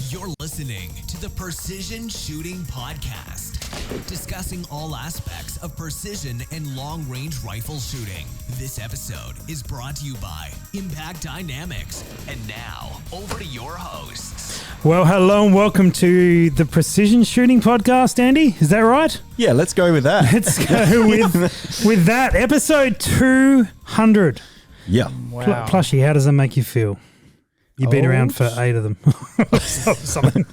You're listening to the Precision Shooting Podcast, discussing all aspects of precision and long-range rifle shooting. This episode is brought to you by Impact Dynamics. And now, over to your hosts. Well, hello and welcome to the Precision Shooting Podcast, Andy. Is that right? Yeah, let's go with that. Let's go with that. Episode 200. Yeah. Wow. Plushy, how does that make you feel? You've been around for 8 of them. Something.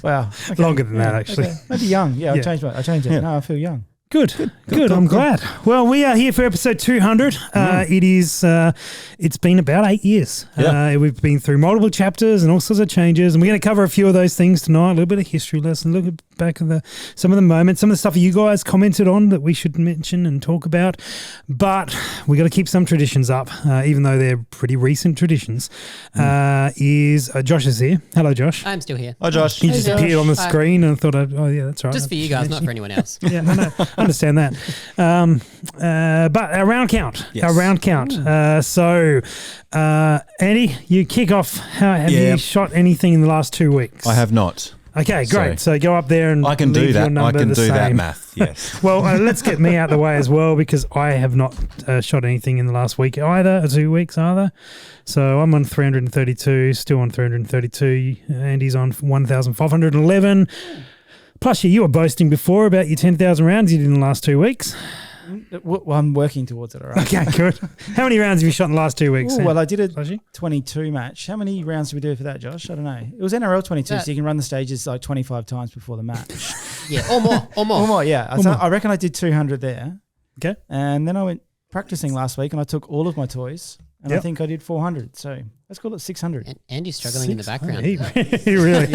Wow. Okay. Longer than that, actually. Okay. Maybe young. Yeah, I changed it. Yeah. No, I feel young. Good. I'm glad. Well, we are here for episode 200. It's been about 8 years. Yeah. We've been through multiple chapters and all sorts of changes, and we're going to cover a few of those things tonight. A little bit of history lesson, look back at some of the moments, some of the stuff you guys commented on that we should mention and talk about. But we got to keep some traditions up, even though they're pretty recent traditions. Josh is here. Hello, Josh. I'm still here. Hi, Josh. He just appeared on the Hi. screen, and I thought, that's right. Just for you guys, not for anyone else. Yeah, I know. I understand that. But our round count. Yes. Our round count. Andy, you kick off. Have you shot anything in the last 2 weeks? I have not. Okay, great. So go up there and I can leave do your that. number I can the do that same. math. Yes. Well, let's get me out of the way as well, because I have not shot anything in the last week either, or 2 weeks either. So I'm on 332, still on 332. Andy's on 1,511. Plus, you were boasting before about your 10,000 rounds you did in the last 2 weeks. Well, I'm working towards it, all right. Okay, good. How many rounds have you shot in the last 2 weeks? Ooh, well, I did a Plushy? 22 match. How many rounds did we do for that, Josh? I don't know. It was NRL 22, so you can run the stages like 25 times before the match. Yeah, or more. Or more, yeah. Or more. I reckon I did 200 there. Okay. And then I went practicing last week and I took all of my toys and I think I did 400. So let's call it 600. And Andy's struggling in the background. He really,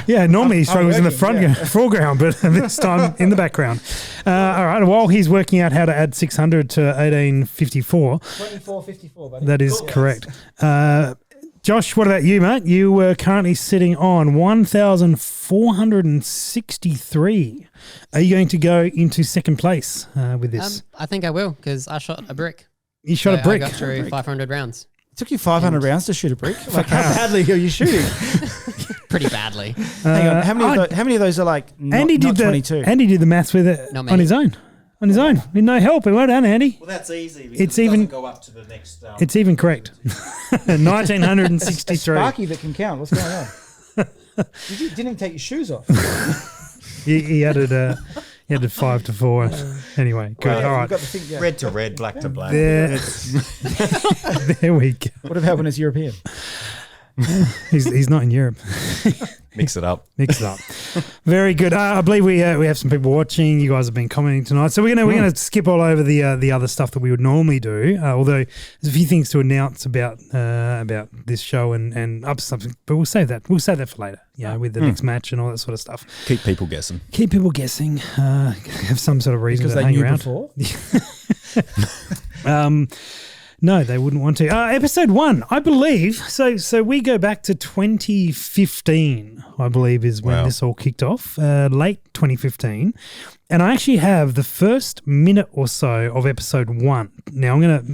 yeah. Normally he struggles in the foreground, but this time in the background. All right. While he's working out how to add 600 to 1854, 2454, buddy. that is correct. Josh, what about you, mate? You were currently sitting on 1,463. Are you going to go into second place with this? I think I will, because I shot a brick. You shot a brick. I got through 500 rounds. It took you 500 rounds to shoot a brick? Like, how badly are you shooting? Pretty badly. Hang on. How many of those are like not, Andy not did 22? Andy did the maths with it Not on many. his own. On his own, with no help. Well done, Andy. Well, that's easy. Because It's it even- doesn't go up to the next. It's even correct. A 1963. Sparky that can count. What's going on? You didn't even take your shoes off. He added 5 to 4. Anyway, good. Well, All you've right. got the thing, yeah. red to red, black to black. There we go. What about when it's European? He's not in Europe. Mix it up. Mix it up. Very good. I believe we have some people watching. You guys have been commenting tonight, so we're gonna skip all over the other stuff that we would normally do. Although there's a few things to announce about this show and up something, but we'll save that. We'll save that for later. Yeah, with the next match and all that sort of stuff. Keep people guessing. Keep people guessing. Have some sort of reason Because to they hang knew around. before. No, they wouldn't want to. Episode 1, I believe. So we go back to 2015, I believe, is when this all kicked off, late 2015. And I actually have the first minute or so of episode 1. Now, I'm going to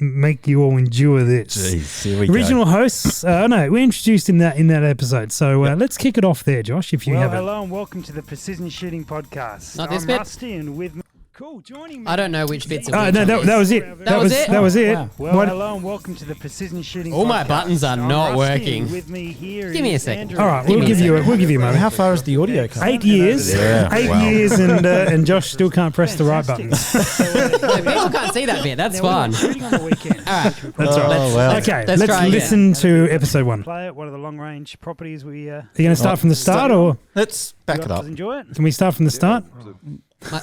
make you all endure this. Jeez, here we Original go. hosts, we're introduced in that episode. So let's kick it off there, Josh, if you haven't. Hello and welcome to the Precision Shooting Podcast. Not this I'm bit. Rusty and with me. Cool, joining me. I don't know which bits are Oh, which no, on that this. was it. That was it? That was it. Wow. Well, What- hello and welcome to the Precision Shooting All my Podcast. buttons are I'm not Rusty, working. and with me here Give me a is second. Andrew. All right, Give we'll me a give you a second. moment. How far is the audio cut? 8 years. Yeah, 8 wow. years, and Josh still can't press the right Fantastic. buttons. No, people can't see that bit. That's Now, we're fun. not shooting on the weekend. All right. That's all right. Oh, well. Okay, Let's let's try again. listen to episode 1. Are Play it. What are the long range properties we you going to start from the start, or Let's back it up. enjoy it? can we start from the start?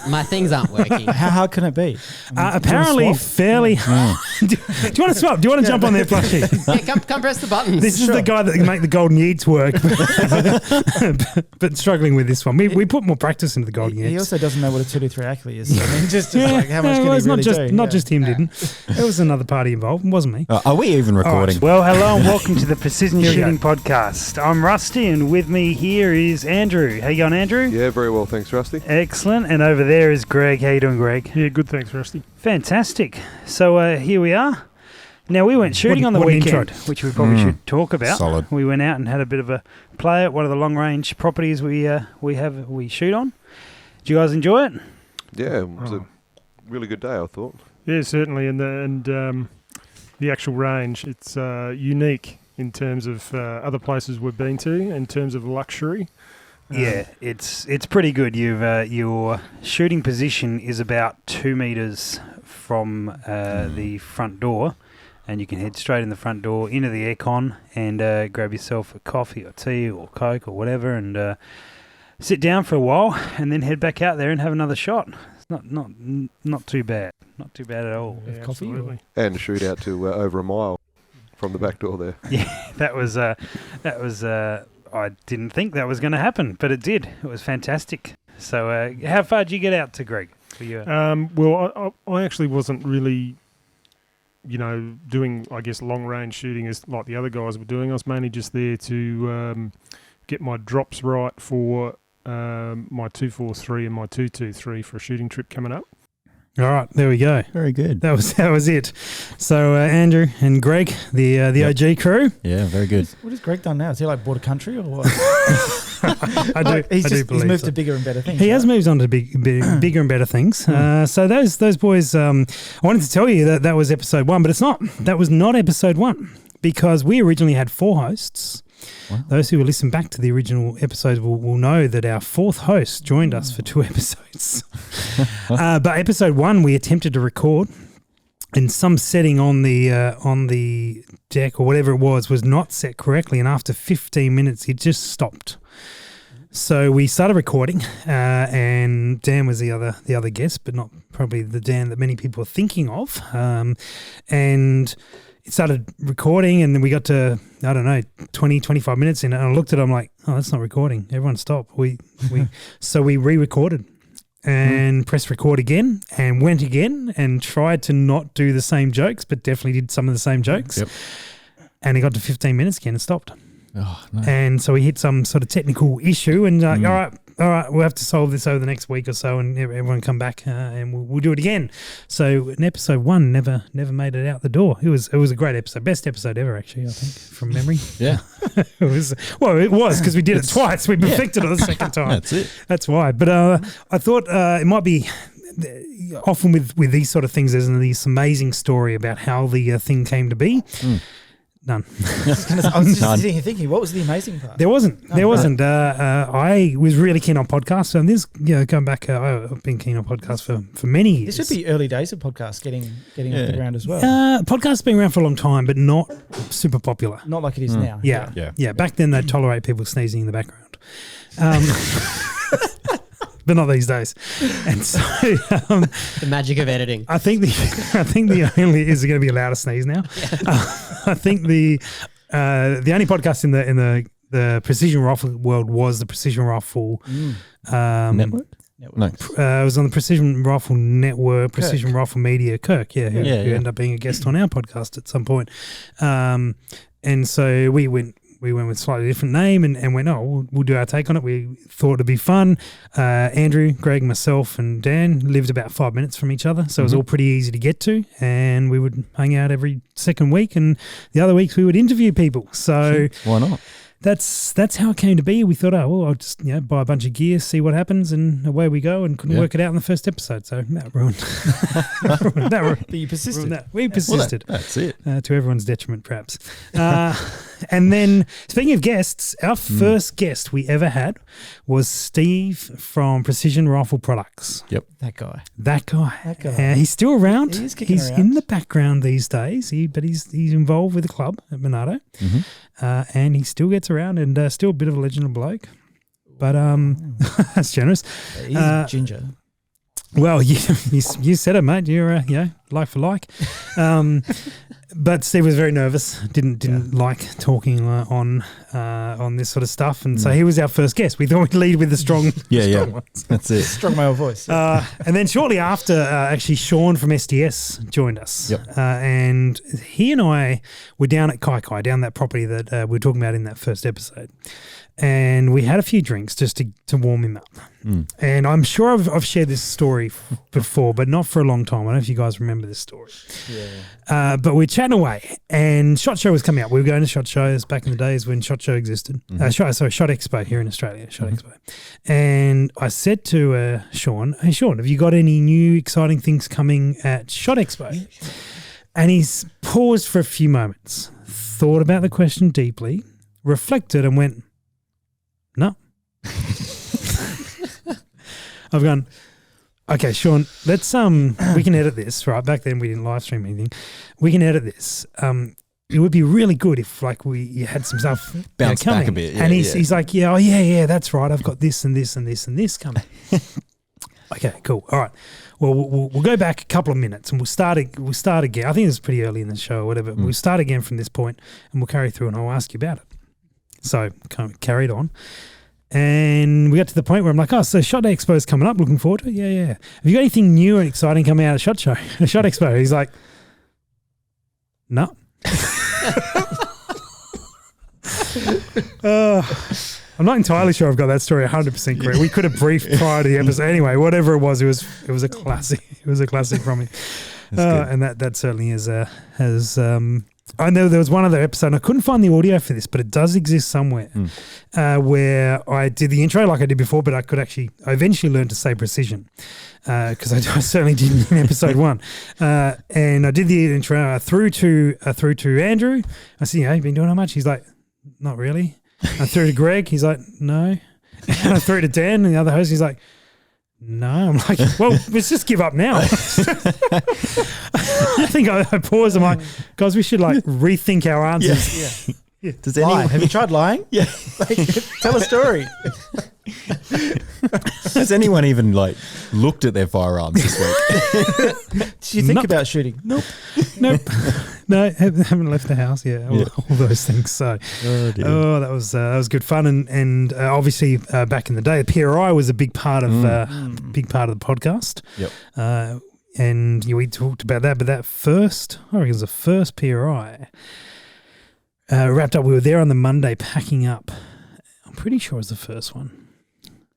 My things aren't working. How hard can it be? Apparently, fairly. do you want to swap? Do you want to jump on there, Plushy? Yeah, come press the buttons. This is the guy that can make the Golden Yeats work, but struggling with this one. We put more practice into the Golden Yeats. He also doesn't know what a 223 actually is. So, I mean, just like how much can well, he it's really do? not just him didn't. There was another party involved. It wasn't me. Are we even recording? Well, hello and welcome to the Precision Here we Shooting Podcast. I'm Rusty and with me here is Andrew. How you going, Andrew? Yeah, very well, thanks, Rusty. Excellent. And over there is Greg. How you doing, Greg? Yeah, good, thanks, Rusty. Fantastic. So here we are. Now, we went shooting on the what an weekend, intro. which we probably should talk about. Solid. We went out and had a bit of a play at one of the long-range properties we shoot on. Did you guys enjoy it? Yeah, it was a really good day, I thought. Yeah, certainly, and the actual range, it's unique in terms of other places we've been to, in terms of luxury. Yeah, it's pretty good. Your shooting position is about 2 meters from the front door, and you can head straight in the front door into the aircon and grab yourself a coffee or tea or Coke or whatever, and sit down for a while, and then head back out there and have another shot. It's not too bad, not too bad at all. Yeah, absolutely. And shoot out to over a mile from the back door there. Yeah, that was. I didn't think that was going to happen, but it did. It was fantastic. So, how far did you get out to, Greg? For you? Well, I actually wasn't really, doing, I guess, long-range shooting as like the other guys were doing. I was mainly just there to get my drops right for my 243 and my 223 for a shooting trip coming up. All right, there we go. Very good. That was it. So Andrew and Greg, the OG crew. Yeah, very good. What has Greg done now? Has he bought a country or what? I do He's believe moved so. to bigger and better things. He has moved on to bigger and better things. So those boys, I wanted to tell you that was episode 1, but it's not. That was not episode 1 because we originally had 4 hosts. Wow. Those who will listen back to the original episodes will know that our 4th host joined us for 2 episodes. But episode 1 we attempted to record, and some setting on the deck or whatever it was not set correctly, and after 15 minutes it just stopped. So we started recording, and Dan was the other guest, but not probably the Dan that many people are thinking of. And it started recording, and then we got to, 20, 25 minutes in, and I looked at it, I'm like, oh, that's not recording. Everyone stop. So we re-recorded and pressed record again and went again and tried to not do the same jokes, but definitely did some of the same jokes. Yep. And it got to 15 minutes again and stopped. Oh, no. And so we hit some sort of technical issue, and all right, we'll have to solve this over the next week or so, and everyone come back and we'll do it again. So in episode 1 never made it out the door. It was a great episode, best episode ever, actually, I think, from memory. Yeah. It was because we did it twice. We perfected it the second time. That's it. That's why. But I thought it might be. Often with these sort of things, there's this amazing story about how the thing came to be. None. I was just thinking, what was the amazing part? There wasn't. I was really keen on podcasts, and this, going back, I've been keen on podcasts for many years. This would be early days of podcasts getting off the ground as well. Podcasts have been around for a long time, but not super popular. Not like it is now. Yeah. Back then, they'd tolerate people sneezing in the background. But not these days. And so The magic of editing. I think the only is it going to be allowed to sneeze now. I think the only podcast in the precision rifle world was the Precision Rifle Network? No. it was on the Precision Rifle Network, Precision Rifle Media. Kirk, who ended up being a guest on our podcast at some point. And so we went with a slightly different name and went, we'll do our take on it. We thought it'd be fun. Andrew, Greg, myself, and Dan lived about 5 minutes from each other, so it was all pretty easy to get to. And we would hang out every second week, and the other weeks we would interview people. So why not? That's how it came to be. We thought, I'll just buy a bunch of gear, see what happens, and away we go. And couldn't work it out in the first episode, so that ruined. But you persisted. We persisted. Well, that's it. To everyone's detriment, perhaps. And then, speaking of guests, our first guest we ever had was Steve from Precision Rifle Products. Yep. That guy. That guy. He's still around. He is kicking He's around. in the background these days, but he's involved with the club at Monado. And he still gets around and still a bit of a legendary bloke. But that's generous. He's ginger. Well, you said it, mate. You're like for like. But Steve was very nervous. Didn't like talking on this sort of stuff, and so he was our first guest. We thought we'd lead with the strong, strong ones. That's it. Strong male voice. And then shortly after, actually Sean from SDS joined us. Yep. And he and I were down at Kai Kai, down that property that we were talking about in that first episode. And we had a few drinks just to warm him up. And I'm sure I've shared this story before, but not for a long time. I don't know if you guys remember this story. But we're chatting chatting away, and SHOT Show was coming up. We were going to SHOT Shows back in the days when SHOT Show existed. SHOT Expo here in Australia, SHOT Expo. And I said to Sean, "Hey Sean, have you got any new exciting things coming at SHOT Expo?" Yeah, sure. And he's paused for a few moments, thought about the question deeply, reflected, and went, "No." I've gone, "Okay, Sean, let's we can edit this, right?" Back then we didn't live stream anything. We can edit this. It would be really good if you had some stuff bounce coming. back a bit. Yeah, and he's like, yeah, that's right. I've got this and this and this and this coming. Okay, cool. All right. Well, we'll go back a couple of minutes and we'll start again. I think it's pretty early in the show or whatever. We'll start again from this point and we'll carry through and I'll ask you about it. So kind of carried on. And we got to the point where I'm like, "Oh, so SHOT Expo is coming up. Looking forward to it." Yeah. Have you got anything new and exciting coming out of SHOT Expo? He's like, "No." I'm not entirely sure I've got that story 100% correct. We could have briefed prior to the episode. Anyway, whatever it was a classic. It was a classic from me. And that certainly has. I know there was one other episode, and I couldn't find the audio for this, but it does exist somewhere, where I did the intro like I did before, but I eventually learned to say precision, because I certainly didn't in episode 1. And I did the intro through to Andrew. I said, "You've been doing how much?" He's like, "Not really." I threw to Greg. He's like, "No." And I threw to Dan, and the other host. He's like, "No." I'm like, "Well, let's just give up now." I think I paused. I'm like, "Guys, we should rethink our answers." Yeah. Does anyone have you tried lying? Yeah. Tell a story. Has anyone even looked at their firearms this week? Did you think about shooting? Nope. No, haven't left the house yet. All those things. So, that was good fun, and obviously back in the day, the PRI was a big part of the podcast. Yep. And we talked about that, but I reckon it was the first PRI. Wrapped up. We were there on the Monday packing up. I'm pretty sure it was the first one.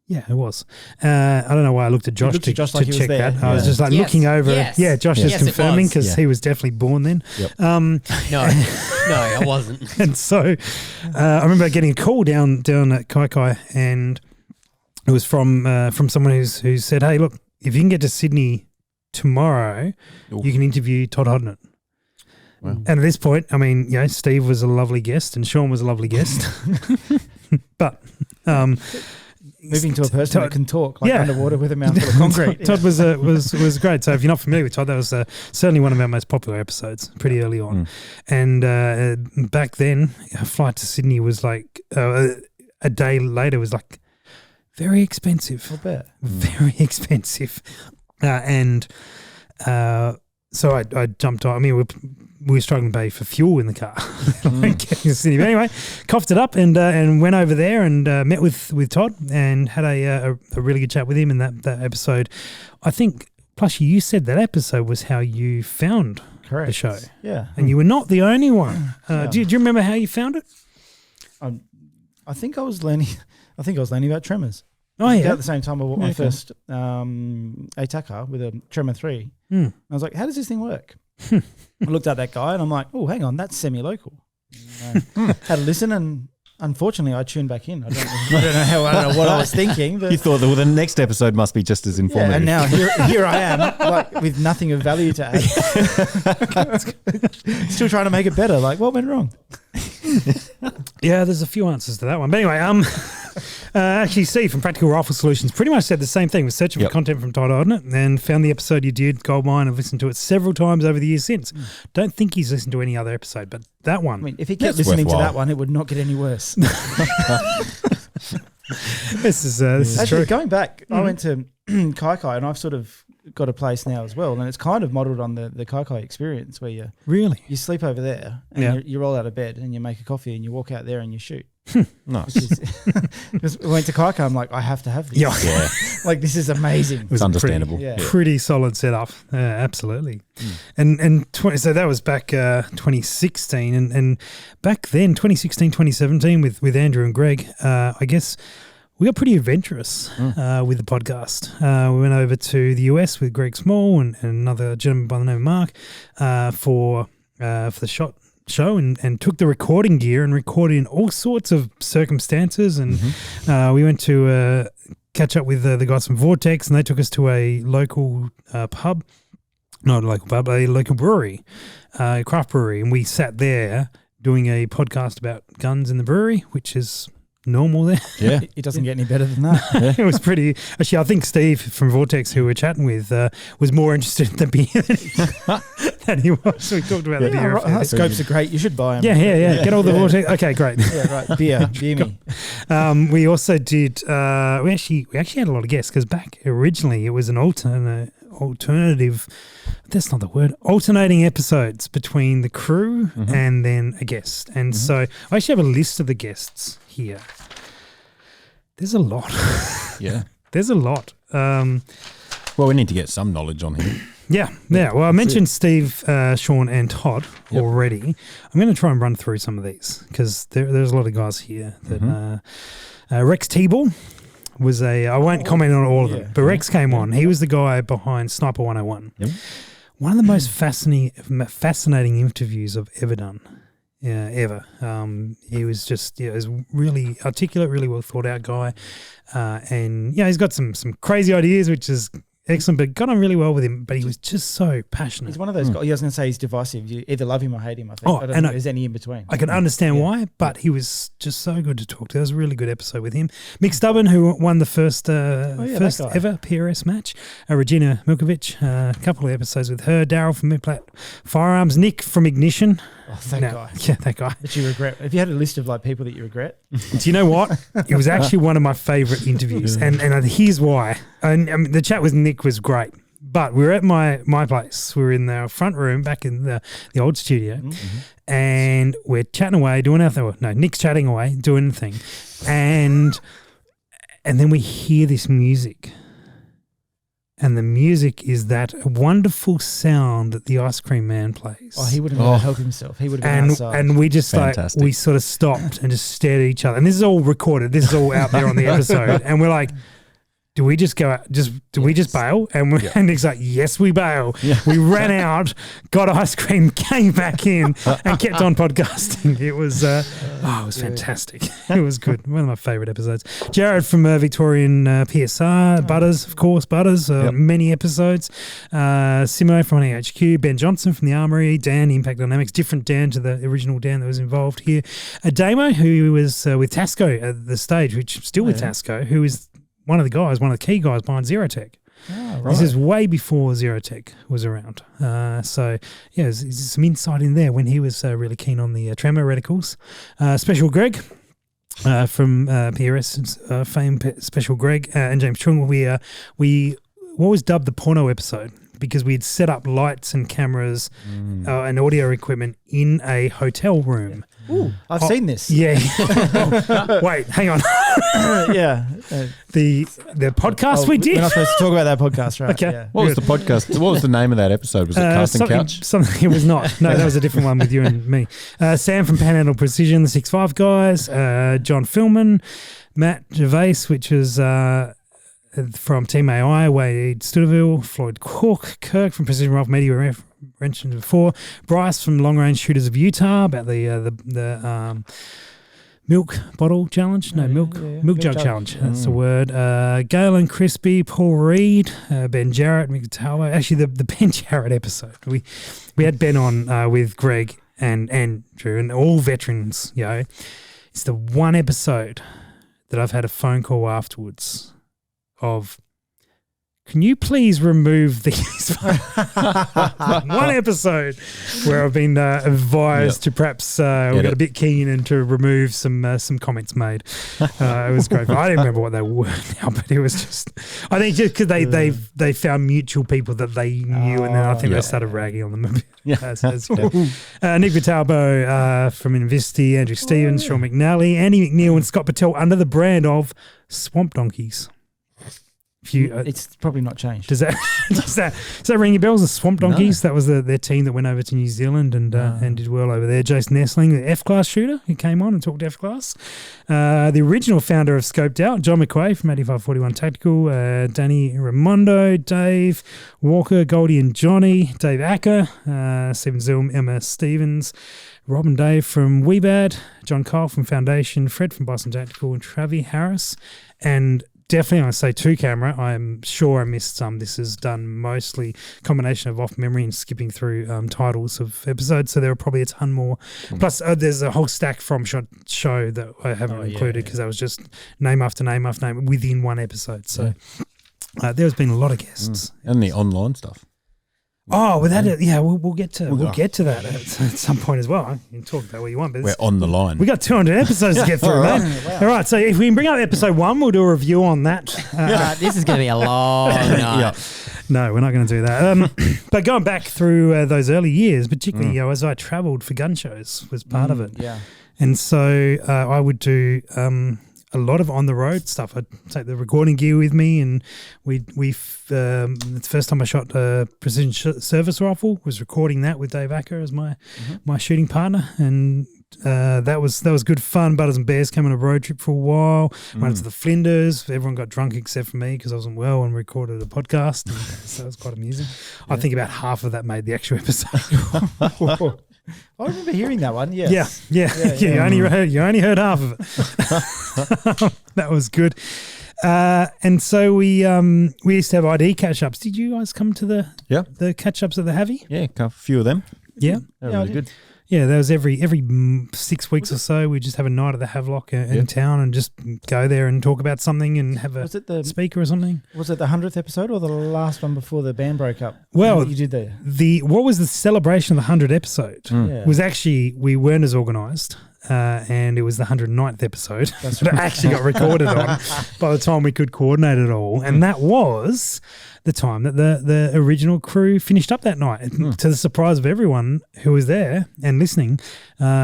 Yeah, it was. I don't know why I looked at Josh to check that. I was just looking over. Yes. Yeah, Josh is confirming because he was definitely born then. Yep. No, I wasn't. And so I remember getting a call down at Kai, and it was from someone who said, "Hey, look, if you can get to Sydney tomorrow, you can interview Todd Hodnett." Wow. And at this point, I mean, Steve was a lovely guest and Sean was a lovely guest, but moving to a person that can talk underwater with a mouthful of concrete. Todd was great. So if you're not familiar with Todd, that was certainly one of our most popular episodes, pretty early on. And back then, a flight to Sydney was a day later was very expensive. I'll bet. Very expensive, and so I jumped on. I mean, we were struggling to pay for fuel in the car. Getting to Sydney. But anyway, coughed it up and went over there and met with Todd and had a really good chat with him in that episode. I think, plus you said that episode was how you found the show. Yeah. And you were not the only one. Do you remember how you found it? I think I was learning about tremors. Oh, yeah. At the same time I bought my first ATACA with a Tremor 3. I was like, how does this thing work? I looked at that guy and I'm like, oh, hang on, that's semi-local. Had a listen, and unfortunately I tuned back in. I don't know what I was thinking. But you thought the next episode must be just as informative. And now here I am, with nothing of value to add. Still trying to make it better. What went wrong? Yeah, there's a few answers to that one. But anyway, actually, Steve from Practical Rifle Solutions pretty much said the same thing. Was searching for content from Todd Hodnett and found the episode you did, Goldmine. I've listened to it several times over the years since. Don't think he's listened to any other episode, but that one. I mean, if he kept listening to that one, it would not get any worse. This is actually true. Going back, I went to Kai, and I've sort of got a place now as well, and it's kind of modelled on the Kai experience, where you sleep over there and you roll out of bed and you make a coffee and you walk out there and you shoot. Nice. Because we went to Kai, I'm like, I have to have this. Yeah. This is amazing. It was understandable. Pretty solid setup. Absolutely. And so that was back 2016, and back then 2016, 2017 with Andrew and Greg, I guess we got pretty adventurous with the podcast. We went over to the US with Greg Small and another gentleman by the name of Mark for for the show and took the recording gear and recorded in all sorts of circumstances. And we went to catch up with the guys from Vortex, and they took us to a local pub. Not a local pub, a local brewery, craft brewery. And we sat there doing a podcast about guns in the brewery, which is normal there. Yeah. It doesn't get any better than that. It was pretty. Actually, I think Steve from Vortex, who we were chatting with, was more interested in the beer than he was. So we talked about the beer. a fair bit. Scopes are great. You should buy them. Yeah. Get all the Vortex. Okay, great. Yeah, right. Beer me. We also did. We actually had a lot of guests because back originally it was an alternative. That's not the word. Alternating episodes between the crew and then a guest. And so I actually have a list of the guests here. There's a lot. Yeah. There's a lot. Well, we need to get some knowledge on him. Yeah. Well, I mentioned Steve, Sean, and Todd already. I'm going to try and run through some of these because there's a lot of guys here. That Rex T-Ball was I won't comment on all of them, but Rex came on. He was the guy behind Sniper 101. Yep. One of the most fascinating interviews I've ever done. Yeah, ever. He was just, it was really articulate, really well thought out guy. And he's got some crazy ideas, which is excellent, but got on really well with him. But he was just so passionate. He's one of those guys. I was going to say he's divisive. You either love him or hate him, I think. Oh, I don't think there's any in between. I can understand why, but he was just so good to talk to. That was a really good episode with him. Mick Stubborn, who won the first ever PRS match. Regina Milkovic, a couple of episodes with her. Daryl from Midplat Firearms. Nick from Ignition. Oh, that guy. Yeah, that guy. That you regret. If you had a list of like people that you regret. Do you know what? It was actually one of my favourite interviews. And here's why. And I mean, the chat with Nick was great. But we were at my place. We were in the front room back in the old studio. And we're chatting away, doing our thing. No, Nick's chatting away, doing the thing. And then we hear this music. And the music is that wonderful sound that the Ice Cream Man plays. Oh, he wouldn't be able to help himself. He would have been outside. And we just Fantastic. we sort of stopped and just stared at each other. And this is all recorded. This is all out there on the episode. And we're like, do we just go out? We just bail? And Nick's like, yes, we bail. Yeah. We ran out, got ice cream, came back in, and kept on podcasting. It was, it was fantastic. It was good. One of my favourite episodes. Jared from Victorian PSR, Butters, of course, many episodes. Simo from HQ, Ben Johnson from the Armory, Dan, Impact Dynamics, different Dan to the original Dan that was involved here. Damo, who was with Tasco at the stage, which is still with Tasco, who is one of the key guys behind Zerotech. Oh, right. This is way before Zerotech was around. There's some insight in there when he was really keen on the Tremor reticles. Special Greg from PRS fame, Special Greg and James Chung. We what was dubbed the porno episode because we had set up lights and cameras and audio equipment in a hotel room. Ooh, I've seen this. Yeah. Wait, hang on. The podcast we did. We're not supposed to talk about that podcast, right? Okay. Yeah. What was the podcast? What was the name of that episode? Was it Casting Couch? Something. It was not. No, that was a different one with you and me. Sam from Panhandle Precision, the 6'5 guys. John Philman, Matt Gervais, which was from Team AI, Wade Studeville, Floyd Cook, Kirk from Precision Rifle Media, we mentioned before, Bryce from Long Range Shooters of Utah about the milk bottle challenge. No, milk jug challenge. That's the word. Galen Crispy, Paul Reed, Ben Jarrett, Mick Talbot. Actually, the Ben Jarrett episode. We had Ben on with Greg and Andrew and all veterans. It's the one episode that I've had a phone call afterwards of, can you please remove these? One episode where I've been advised to perhaps we got a bit keen and to remove some comments made. It was great. I don't remember what they were now, but it was just, I think just because they found mutual people that they knew, and then I think they started ragging on them a bit. Nick Vitalbo from Investi, Andrew Stevens, Sean McNally, Andy McNeil, and Scott Patel under the brand of Swamp Donkeys. If you, It's probably not changed. does that does that ring your bells? The Swamp Donkeys. That was their team that went over to New Zealand and did well over there. Jason Nestling, the F-Class shooter, who came on and talked F-Class. The original founder of Scoped Out, John McQuay from 8541 Tactical, Danny Raimondo, Dave Walker, Goldie and Johnny, Dave Acker, Stephen Zoom, Emma Stevens, Rob and Dave from Weebad, John Kyle from Foundation, Fred from Boston Tactical, and Travi Harris. And definitely, I say two camera. I'm sure I missed some. This is done mostly combination of off memory and skipping through titles of episodes. So there are probably a ton more. Plus, there's a whole stack from show that I haven't included because that was just name after name after name within one episode. So there's been a lot of guests And the online stuff. Oh, with that, we'll get to that at some point as well. You can talk about what you want, but We're on the line. we got 200 episodes to get through, mate. All right, so if we can bring up episode 1, we'll do a review on that. This is going to be a long night. No, we're not going to do that. But going back through those early years, particularly as I travelled for gun shows, was part of it. Yeah. And so I would do a lot of on the road stuff. I'd take the recording gear with me, and the first time I shot a precision service rifle was recording that with Dave Acker as my shooting partner, and that was good fun. Butters and Bears came on a road trip for a while. Went to the Flinders. Everyone got drunk except for me because I wasn't well, and recorded a podcast. And so it was quite amusing. I think about half of that made the actual episode. I remember hearing that one. Yes. Yeah. You only heard half of it. That was good. And so we used to have ID catch-ups. Did you guys come to the catch-ups at the Havie? Yeah, a few of them. Yeah. They were really good. Yeah, that was every 6 weeks or so. We just have a night at the Havelock in town and just go there and talk about something and have a speaker or something. Was it the 100th episode or the last one before the band broke up? Well, what you did there. What was the celebration of the 100th episode? Was actually, we weren't as organised. And it was the 109th episode that actually got recorded on by the time we could coordinate it all. And that was the time that the original crew finished up that night, to the surprise of everyone who was there and listening,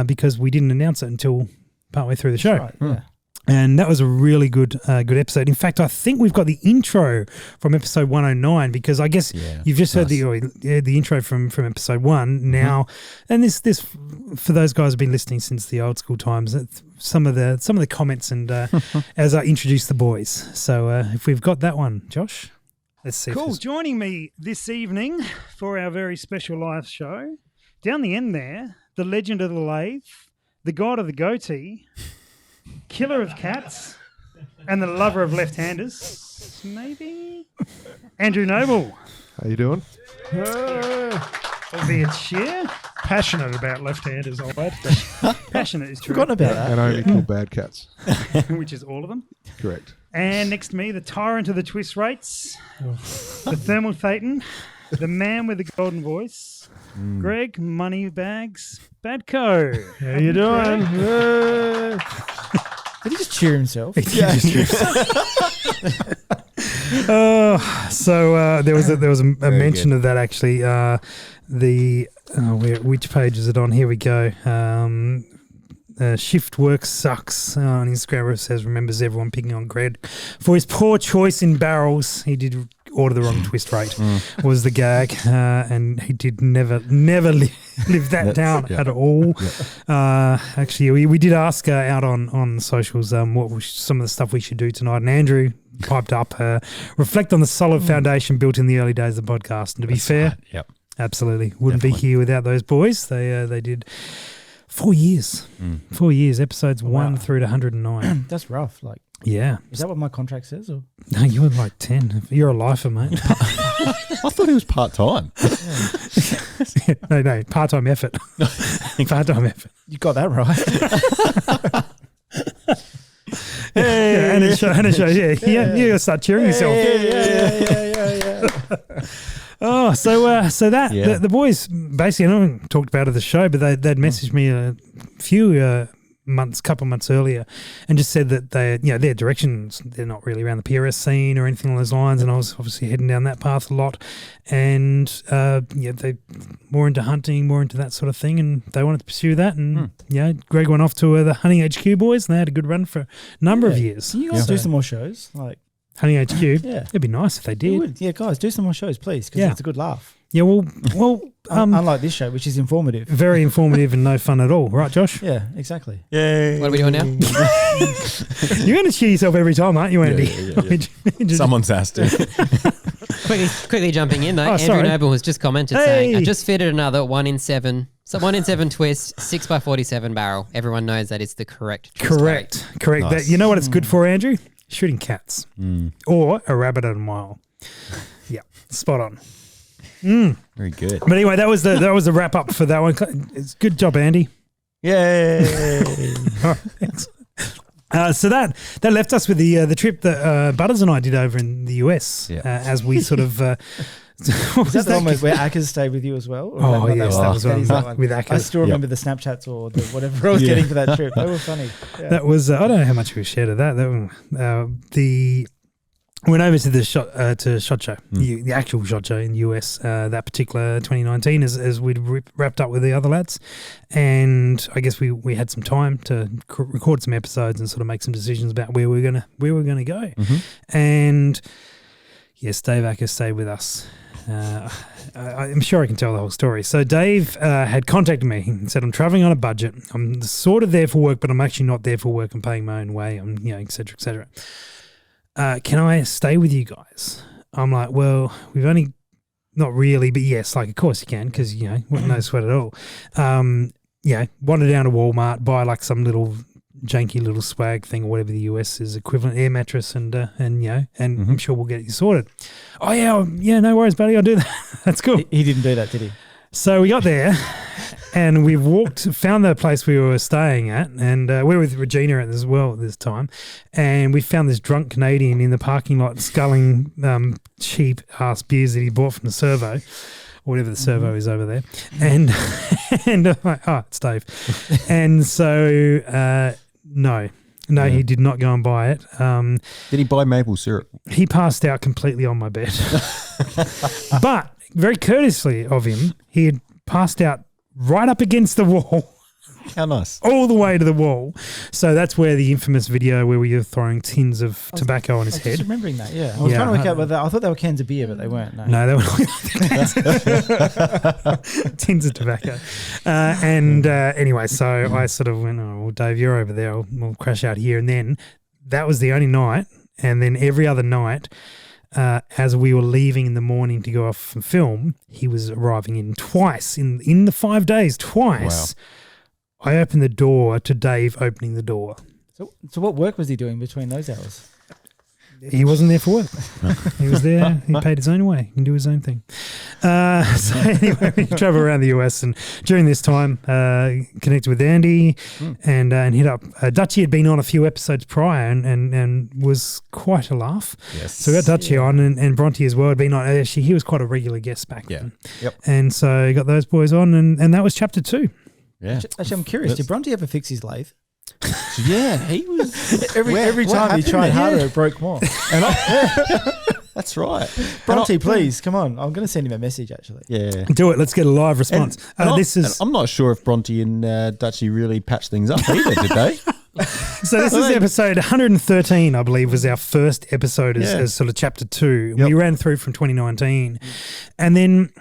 because we didn't announce it until partway through the show. Right, And that was a really good episode. In fact, I think we've got the intro from episode 109 because I guess you've just heard the intro from episode 1 now. And this for those guys who've been listening since the old school times, some of the comments and as I introduce the boys. So if we've got that one, Josh, let's see. Cool. Joining me this evening for our very special live show, down the end there, the legend of the lathe, the god of the goatee, killer of cats, and the lover of left-handers, maybe? Andrew Noble. How you doing? Albeit sheer. Passionate about left-handers, I'll add. Passionate is true. Forgotten about that. And only kill bad cats. Which is all of them. Correct. And next to me, the tyrant of the twist rates, the thermal Thetan, the man with the golden voice, Greg Moneybags Badco. How you doing? Did he just cheer himself? So there was a mention of that actually. Which page is it on? Here we go. Shift work sucks on Instagram. Where it says remembers everyone picking on Greg for his poor choice in barrels. He did order the wrong twist rate was the gag, and he did never live that down at all. Actually, we did ask out on socials what was some of the stuff we should do tonight, and Andrew piped up reflect on the solid foundation built in the early days of the podcast. And to be fair, absolutely wouldn't be here without those boys. They did 4 years, 4 years, episodes 1 through to 109. That's rough. Yeah. Is that what my contract says? Or? No, you were like 10. You're a lifer, mate. I thought he was part-time. No, part-time effort. Part-time effort. You got that right. And it shows, you gotta start cheering yourself. Oh, so that the boys basically, I haven't talked about it at the show, but they'd messaged me a few couple months earlier, and just said that their directions, they're not really around the PRS scene or anything along those lines, and I was obviously heading down that path a lot, and they more into hunting, more into that sort of thing, and they wanted to pursue that, and Greg went off to the Hunting HQ boys, and they had a good run for a number of years. Can you guys do some more shows? Honey HQ. Yeah. It'd be nice if they It did. would. Yeah, guys, do some more shows, please, because Yeah. it's a good laugh. Yeah, well, Unlike this show, which is informative. very informative and no fun at all, right, Josh? Yeah, exactly. Yay. What are we doing now? You're going to cheer yourself every time, aren't you, Andy? Yeah. Someone's has to. quickly jumping in, mate. Oh, Andrew sorry. Noble has just commented saying, Hey. I just fitted another 1 in 7. So 1 in 7 twist, 6x47 barrel. Everyone knows that it's the correct twist weight. Correct. Nice. That, you know what it's good for, Andrew? Shooting cats or a rabbit at a mile. Yeah, spot on. Very good. But anyway, that was the wrap up for that one. It's good job, Andy. Yay. So that left us with the trip that Butters and I did over in the US as we sort of. Is that the one where Ackers stayed with you as well? Or Oh, that yes, one? that was one is that one. with I Ackers. still remember the Snapchats or the whatever I was getting for that trip. They were funny. Yeah. That was I don't know how much we shared of that. Went over to the SHOT Show, the actual SHOT Show in the US, that particular 2019 as we'd wrapped up with the other lads. And I guess we had some time to record some episodes and sort of make some decisions about where we're gonna go. And yes, Dave Acker stayed with us. I'm sure I can tell the whole story. So Dave had contacted me and said, I'm traveling on a budget. I'm sort of there for work, but I'm actually not there for work. I'm paying my own way. I'm, et cetera, et cetera. Can I stay with you guys? I'm like, well, we've only, not really, but yes, like, of course you can, because, no sweat at all. Wander down to Walmart, buy like some little janky little swag thing or whatever the US is equivalent, air mattress, and I'm sure we'll get you sorted. Oh, yeah, no worries, buddy, I'll do that. That's cool. He didn't do that, did he? So we got there and we found the place we were staying at, and we were with Regina as well at this time, and we found this drunk Canadian in the parking lot sculling cheap ass beers that he bought from the servo, or whatever the servo is over there, and I'm like, oh, it's Dave. And so no, he did not go and buy it. Did he buy maple syrup? He passed out completely on my bed. But very courteously of him, he had passed out right up against the wall. How nice. All the way to the wall. So that's where the infamous video where we were throwing tins of tobacco on his I was head. just remembering that, yeah. I was trying to work out whether I thought they were cans of beer, but they weren't. No, they were not. Tins of tobacco. Anyway, so I sort of went, oh, well, Dave, you're over there. We'll crash out here. And then that was the only night. And then every other night, as we were leaving in the morning to go off and film, he was arriving in twice in the 5 days, twice. Wow. I opened the door to Dave opening the door. So what work was he doing between those hours? He wasn't there for work. He was there. He paid his own way. He can do his own thing. So anyway, we travel around the US, and during this time, connected with Andy and hit up. Dutchie had been on a few episodes prior and was quite a laugh. Yes. So we got Dutchie on, and Bronte as well had been on. Actually, he was quite a regular guest back then. Yep. And so got those boys on, and that was chapter 2. Yeah. Actually, I'm curious. Did Bronte ever fix his lathe? Yeah, he was. Every time he tried harder, it broke more. That's right. Bronte, please, come on. I'm going to send him a message, actually. Yeah. Do it. Let's get a live response. I'm not sure if Bronte and Dutchie really patched things up either, did they? So this is episode 113, I believe, was our first episode as sort of chapter 2. Yep. We ran through from 2019. And then,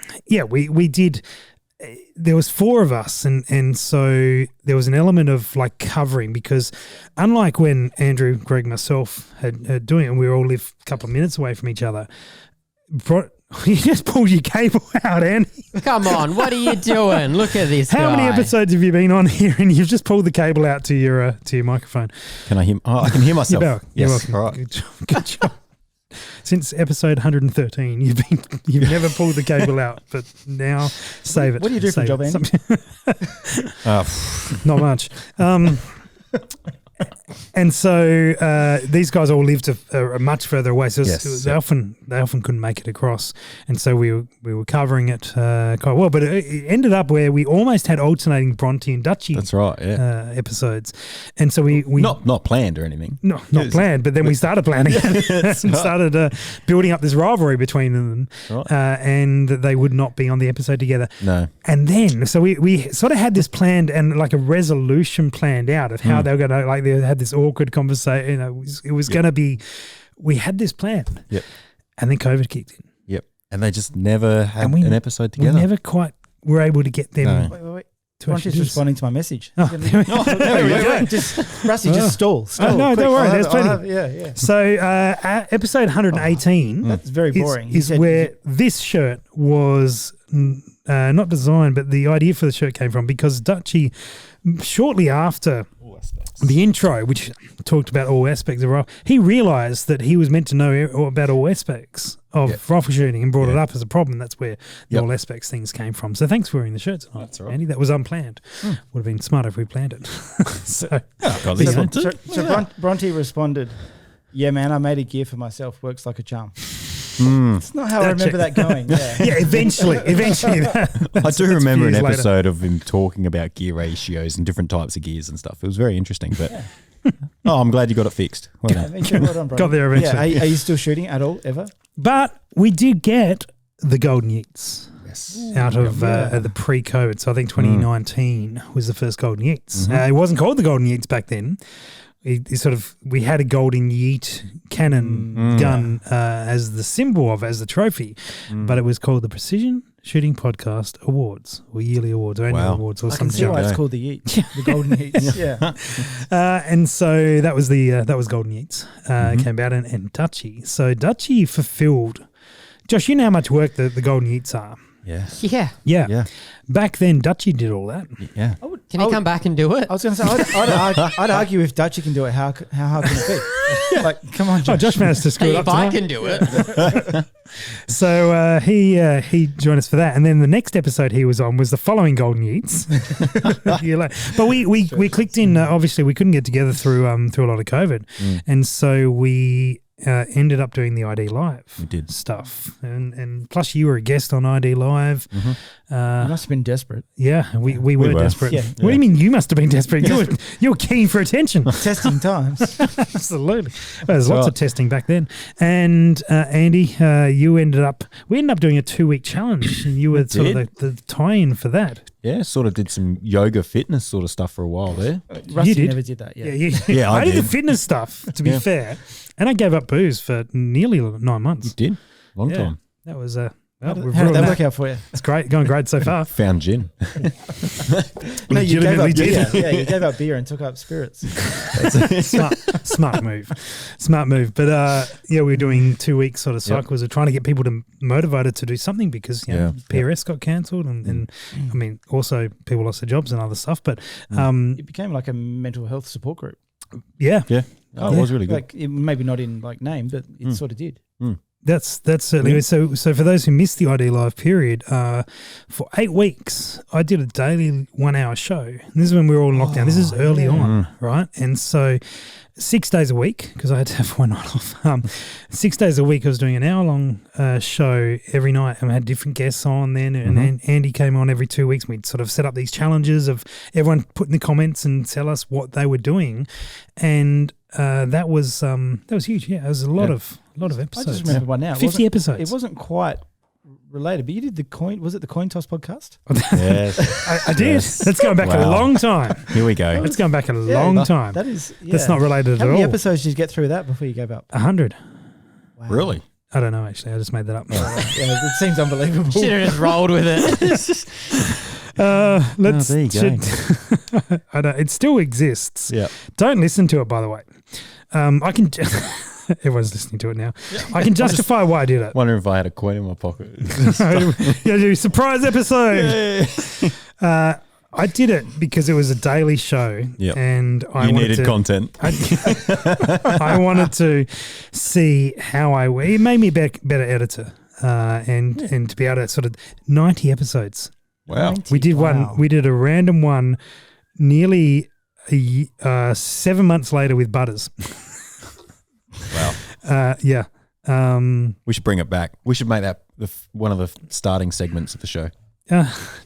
we did... There was 4 of us, and so there was an element of like covering, because unlike when Andrew, Greg, myself had doing it, and we all live a couple of minutes away from each other, you just pulled your cable out, Andy. Come on, what are you doing? Look at this How guy. many episodes have you been on here, and you've just pulled the cable out to your microphone? Can I hear? Oh, I can hear myself. You're yes. welcome. All right. Good job. Since episode 113, you've never pulled the cable out, but now save it. What do you do for a job, Andy? Not much. And so these guys all lived much further away, so they often couldn't make it across, and so we were covering it quite well. But it ended up where we almost had alternating Bronte and Dutchie. That's right, episodes, and so we not planned or anything. No, not planned, but then we started planning it and started building up this rivalry between them, and they would not be on the episode together. No, and then so we sort of had this planned and like a resolution planned out of how they were going to, like, they had this awkward conversation. It was going to be we had this plan. Yep. And then COVID kicked in. Yep. And they just never had And an episode together. We never quite were able to get them. No. Wait. to Ron's just actually do responding to my message. Oh, there we go. Rusty, just stall. no, quick. don't worry, I'll there's have- I'll plenty. have- Yeah. So episode 118 That's very boring. He is said- where this shirt was not designed, but the idea for the shirt came from, because Dutchy, shortly after the intro, which talked about all aspects of rifle, he realised that he was meant to know about all aspects of rifle shooting and brought it up as a problem. That's where the all aspects things came from. So thanks for wearing the shirt tonight, That's right. Andy. That was unplanned. Would have been smarter if we planned it. So, God, Yeah. listen. So Bronte responded, "Yeah, man, I made a gear for myself. Works like a charm." Mm. That's not how I remember that going. Yeah. yeah, eventually. I do that's remember an years later. episode of him talking about gear ratios and different types of gears and stuff. It was very interesting, but I'm glad you got it fixed. Well done. Me too. Well done, Bronte. Got there eventually. Yeah. Are you still shooting at all ever? But we did get the Golden Yeats Yes. out of the pre-COVID. So I think 2019 was the first Golden Yeats. Mhm. It wasn't called the Golden Yeats back then. We had a Golden Yeat cannon gun as the symbol of, as the trophy, but it was called the Precision Shooting Podcast Awards, or yearly awards, or annual Wow. awards, or I can something. see why junk. it's called the Yeet, the Golden Yeets. Yeah. And so that was Golden Yeats came out, and Dutchy. So Dutchy fulfilled. Josh, you know how much work the Golden Yeats are. Yeah. Yeah. Yeah. Yeah. Back then, Dutchy did all that. Yeah. Can you come back and do it? I was going to say, I'd argue if Dutchy can do it, how hard can it be? Like, come on, Oh, Josh. Josh managed to screw it Hey, up if I tonight. can do it. So he joined us for that, and then the next episode he was on was the following Golden Yeats. But we clicked in. Obviously, we couldn't get together through a lot of COVID, and so we ended up doing the ID Live We did. stuff, and plus you were a guest on ID Live. You must have been desperate. Yeah, we were were. desperate. Yeah. What do you mean you must have been desperate? You were keen for attention. Testing times. Absolutely. There's That's lots right. of testing back then. And Andy, we ended up doing a 2-week challenge, and you were sort of the tie-in for that. Yeah, sort of did some yoga fitness sort of stuff for a while there. Rusty did. never did that. Yeah. Yeah, I I did the did. fitness stuff, to be Yeah. fair. And I gave up booze for nearly 9 You months. did. Long Yeah. time. That was How we've did that ruined work out for you? It's great, going great so far. Found gin. No, you gave Legitimately up did. beer. Yeah, you gave up beer and took up spirits. Smart move. But we were doing 2-week sort of cycles of trying to get people to motivated to do something, because PRS got cancelled, and I mean, also people lost their jobs and other stuff. But It became like a mental health support group. yeah, Yeah. Oh, it was really good. Like maybe not in like name, but it sort of did. That's certainly so. So for those who missed the ID Live period, for 8 weeks, I did a daily 1-hour show. And this is when we were all in lockdown. This is early on, right? And so 6 days a week, because I had to have one night off. 6 days a week, I was doing an hour-long show every night, and I had different guests on then. And Andy came on every 2 weeks. We'd sort of set up these challenges of everyone put in the comments and tell us what they were doing, and that was huge. Yeah, it was a lot of episodes. I just remember one now. It 50 wasn't- episodes. It wasn't quite related, but you did the coin. Was it the Coin Toss podcast? Yes. I did. Yes. That's going back a Wow. long time. Here we go. That's going back a long time. That is. Yeah. That's not related How at many all. episodes did you get through that before you gave up? 100. Wow. Really? I don't know, actually. I just made that up. Yeah, it seems unbelievable. Should have just rolled with it. Let's. there you go. I don't. It still exists. Yeah. Don't listen to it, by the way. I can. Everyone's listening to it now. I can justify why I did it. Wonder if I had a coin in my pocket. do surprise episode. I did it because it was a daily show, Yep. and I You wanted needed to, content. I wanted to see how it made me a better editor, and to be able to sort of 90 episodes. Wow. We did Wow. one. We did a random one, nearly 7 months later with Butters. Wow. Yeah. We should bring it back. We should make that one of the starting segments of the show.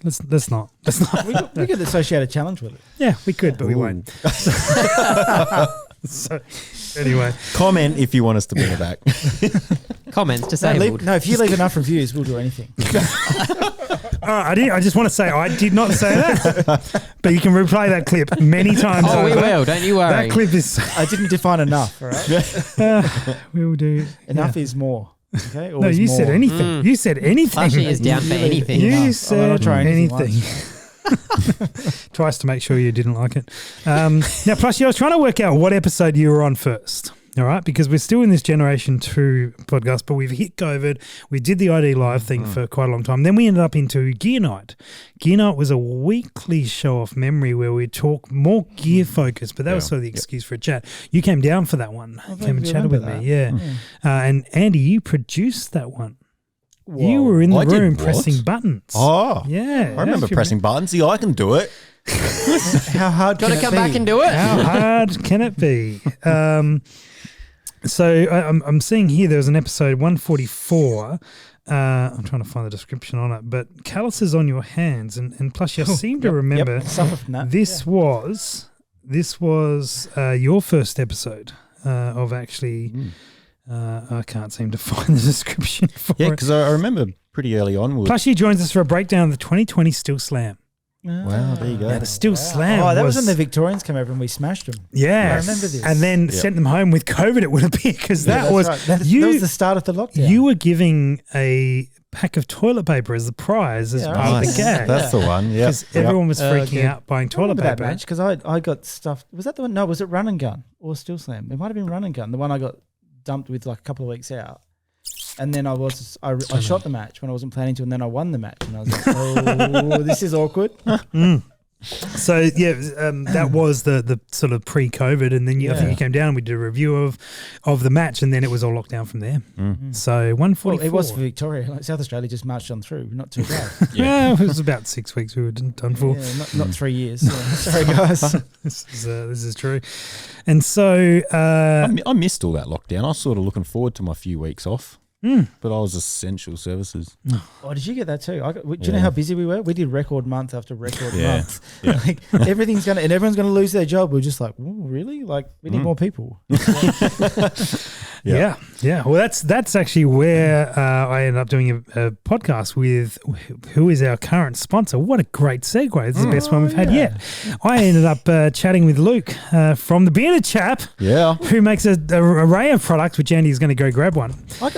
Let's not. We could associate a challenge with it. Yeah, we could, but we won't. So anyway, Comment if you want us to bring it back. Comments No, disabled. if you leave enough reviews, we'll do anything. I just want to say I did not say that, but you can replay that clip many times. Oh, we over. will. Don't you worry. That clip is. I didn't define enough. All right. We will do. Enough is more. Okay. No, Always you more. said anything. You said anything. Flushy is down for anything. You I'll said not try anything anything. Twice to make sure you didn't like it. Now, Plushy, I was trying to work out what episode you were on first. All right, because we're still in this Generation 2 podcast, but we've hit COVID. We did the ID Live thing for quite a long time. Then we ended up into Gear Night. Gear Night was a weekly show off memory where we talk more gear focused, but that was sort of the excuse for a chat. You came down for that one. Came and chatted with me, and Andy, you produced that one. Whoa. You were in the I did room what? pressing buttons. Oh, Yeah. I remember pressing buttons. See, I can do it. How hard Got can to it come be? back and do it. How hard can it be? So I'm seeing here there was an episode 144. I'm trying to find the description on it, but calluses on your hands, and plus I seem to remember Yep, suffer from that. this was your first episode of actually. I can't seem to find the description for Yeah, it. because I remember pretty early on. Plushy joins us for a breakdown of the 2020 Still Slam. Wow, there you go. Now, the Still Slam. Oh, that was when the Victorians came over and we smashed them. yeah, I remember this. and then sent them home with COVID. It would appear because that That's was right. That you. was the start of the lockdown. You were giving a pack of toilet paper as the prize as Yeah, part of Nice. the gag. That's the one. Yeah. Because everyone was freaking okay. out buying I toilet remember that paper. match because I got stuff. Was that the one? No, was it Run and Gun or Still Slam? It might have been Run and Gun. The one I got dumped with like a couple of weeks out. And then I shot the match when I wasn't planning to, and then I won the match, and I was like, "Oh, this is awkward." So yeah, that was the sort of pre-COVID, and then I think you came down and we did a review of the match, and then it was all locked down from there. So 144. Well, it was for Victoria. Like South Australia just marched on through. Not too bad. Yeah, it was about 6 weeks we were done for. Yeah, not 3 years. Yeah. Sorry, guys. This is true. And so I missed all that lockdown. I was sort of looking forward to my few weeks off. But I was essential services. Oh, did you get that too? Do you know how busy we were? We did record month after record month. Yeah. Like everything's everyone's gonna lose their job. We're just like, "Ooh, really? Like we need more people. Yeah. Well, that's actually where I ended up doing a podcast with who is our current sponsor. What a great segue! This is the best one we've had yet. I ended up chatting with Luke from the Bearded Chap, who makes an array of products, which Andy is going to go grab one.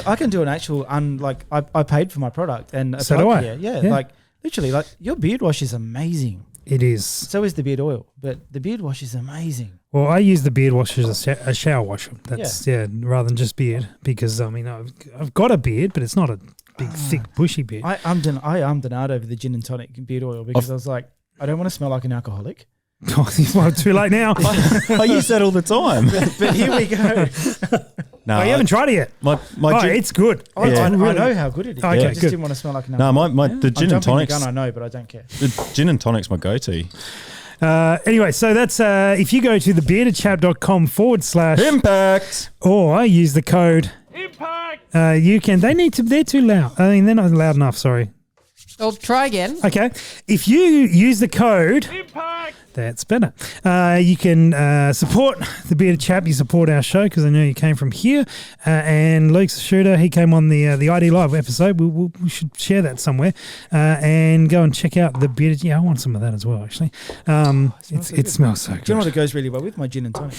I can do an actual I paid for my product and a So plug do I. here. Yeah, Yeah. like literally, like your beard wash is amazing. It is. So is the beard oil, but the beard wash is amazing. Well, I use the beard wash as a shower washer. That's rather than just beard, because I mean I've got a beard, but it's not a big, thick, bushy beard. I ummed and ahed over the gin and tonic beard oil because I was like, I don't want to smell like an alcoholic. Well, too late now. I use that all the time. But here we go. No, Oh, you haven't tried it yet. my It's good. I Really- know how good it is. Okay, I just good. didn't want to smell like an No, alcoholic. the gin I'm and jumping the tonics. gun, I know, but I don't care. The gin and tonic's my go-to. Anyway, so that's if you go to thebeardedchap.com/ Impact. or use the code IMPACT. They're too loud. I mean, they're not loud enough. Sorry. Well, try again. Okay. If you use the code IMPACT, that's better. You can support the Bearded Chap. You support our show because I know you came from here. And Luke's a shooter. He came on the ID Live episode. We should share that somewhere. And go and check out the Bearded. Yeah, I want some of that as well, actually. It smells so good. Do you know what it goes really well with? My gin and tonic.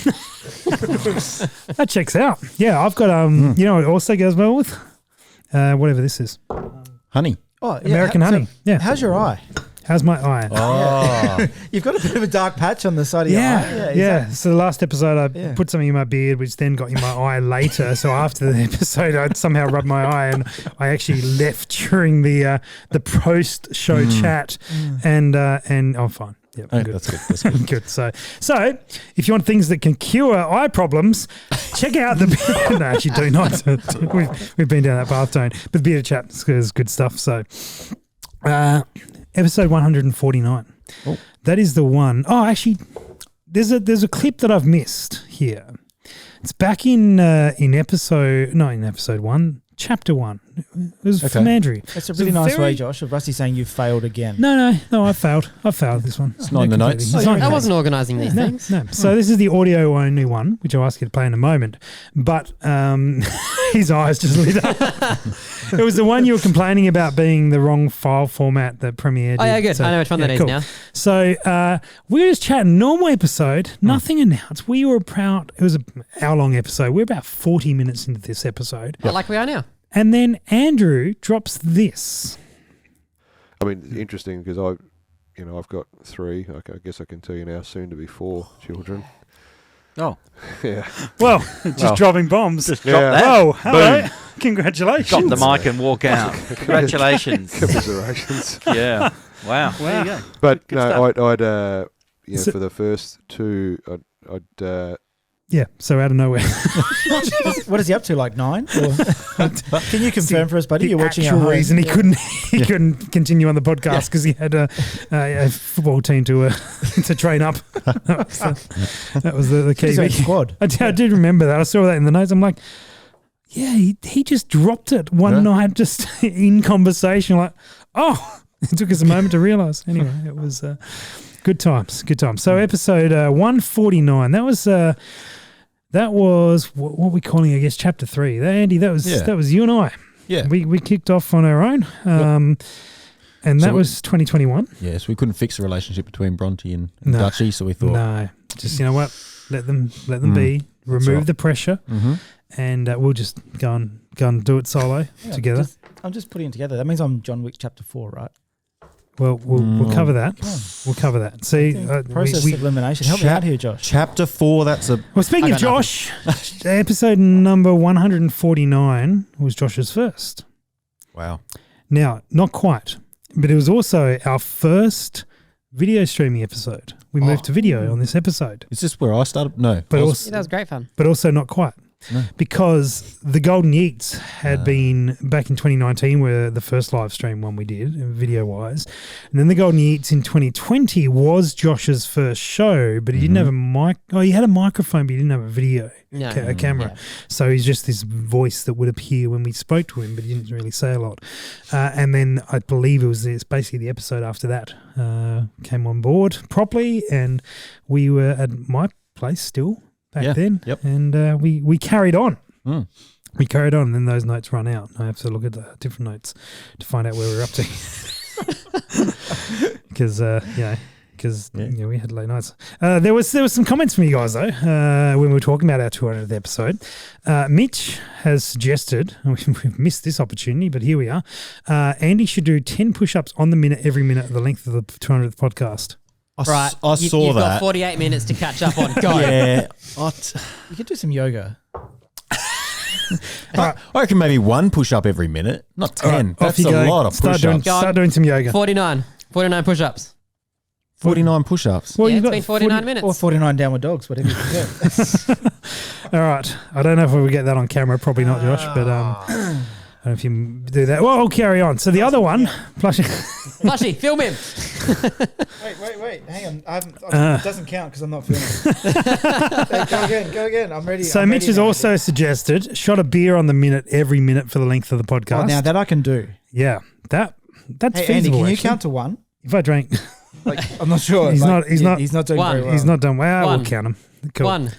That checks out. Yeah, I've got you know what also goes well with? Whatever this is. Honey. Oh, yeah. American honey. Yeah. How's your eye? How's my eye? Oh. You've got a bit of a dark patch on the side of your eye. Yeah. So the last episode, I Yeah. put something in my beard, which then got in my eye later. So after the episode, I'd somehow rubbed my eye, and I actually left during the post-show chat, and I'm fine. Yeah, Oh, I'm good. that's good. That's good. Good. So if you want things that can cure eye problems, check out the. No, actually, do not. We've been down that path, don't. But the Bearded Chap is good stuff. So, episode 149. Oh. That is the one. Oh, actually, there's a clip that I've missed here. It's back in episode 1, chapter 1. It was from Andrew. That's a really nice way, Josh, of Rusty saying you failed again. No, I failed. I failed this one. It's not in the notes. It's not in the I notes. wasn't organising these things. No. So this is the audio only one, which I'll ask you to play in a moment. But his eyes just lit up. It was the one you were complaining about being the wrong file format that Premiere did. Oh, yeah, good. So, I know which one that is cool. now. So we were just chatting, normal episode, nothing announced. We were about, it was an hour-long episode. We're about 40 minutes into this episode. Like we are now. And then Andrew drops this. I mean, interesting because I've got 3. I guess I can tell you now, soon to be 4 children. Oh. Yeah. Well, just dropping bombs. Just drop that. Oh, hello. Boom. Congratulations. Drop the mic and walk out. Congratulations. Commiserations. Yeah. Wow. There you go. But Good no, stuff. I'd for the first 2, I'd Yeah, so out of nowhere. What is he up to, like 9? Or can you confirm for us, buddy? You're watching actual our home? reason he couldn't continue on the podcast because he had a football team to train up. That was the key. His own squad. I did remember that. I saw that in the notes. I'm like, yeah, he just dropped it one night just in conversation. Like, oh, it took us a moment to realise. Anyway, it was good times. Good times. So episode 149. That was what are we calling? I guess chapter 3. Andy, that was you and I. Yeah. We kicked off on our own. And that was 2021. Yes, we couldn't fix the relationship between Bronte and No. Dutchy, so we thought, No, just you know what, let them be. Remove right. the pressure, and we'll just go and do it solo together. I'm just putting it together. That means I'm John Wick chapter 4, right? Well, we'll cover that. We'll cover that. See, Process of elimination. Help me out here, Josh. Chapter 4, that's a... Well, speaking of Josh, episode number 149 was Josh's first. Wow. Now, not quite, but it was also our first video streaming episode. We moved to video on this episode. Is this where I started? No. But Yeah, also, that was great fun. but also not quite. No. Because the Golden Yeats had been back in 2019 were the first live stream one we did, video wise. And then the Golden Yeats in 2020 was Josh's first show, but he didn't have a mic. Oh, he had a microphone, but he didn't have a video, a camera. Yeah. So he's just this voice that would appear when we spoke to him, but he didn't really say a lot. And then I believe it's basically the episode after that came on board properly, and we were at my place still. Back then, and we carried on. We carried on, and then those notes run out. I have to look at the different notes to find out where we're up to. Because we had late nights. There was some comments from you guys though when we were talking about our 200th episode. Mitch has suggested, and we've missed this opportunity, but here we are. Andy should do 10 push-ups on the minute every minute of the length of the 200th podcast. Right. I saw you've that. got 48 minutes to catch up on. Go. Yeah. You could do some yoga. I reckon maybe 1 push-up every minute, not 10. Right, off That's you a go. lot of push-ups. Start doing some yoga. 49 push-ups. 49 push-ups. Well, Yeah, you've it's got been 49 40 minutes. Or 49 downward dogs, whatever you prefer. All right. I don't know if we will get that on camera. Probably not, Josh. But I don't know if you do that. Well, I'll carry on. So the other one, Plushy. Plushy, film him. Wait. Hang on. It doesn't count because I'm not filming. Go again. I'm ready. So Mitch has also suggested shot a beer on the minute every minute for the length of the podcast. Oh, now that I can do. Yeah, that's Hey, feasible. Andy, can you actually. count to 1? If I drank, I'm not sure. He's not doing One. very well. he's not done. Well, One. we'll count him. Cool. 1.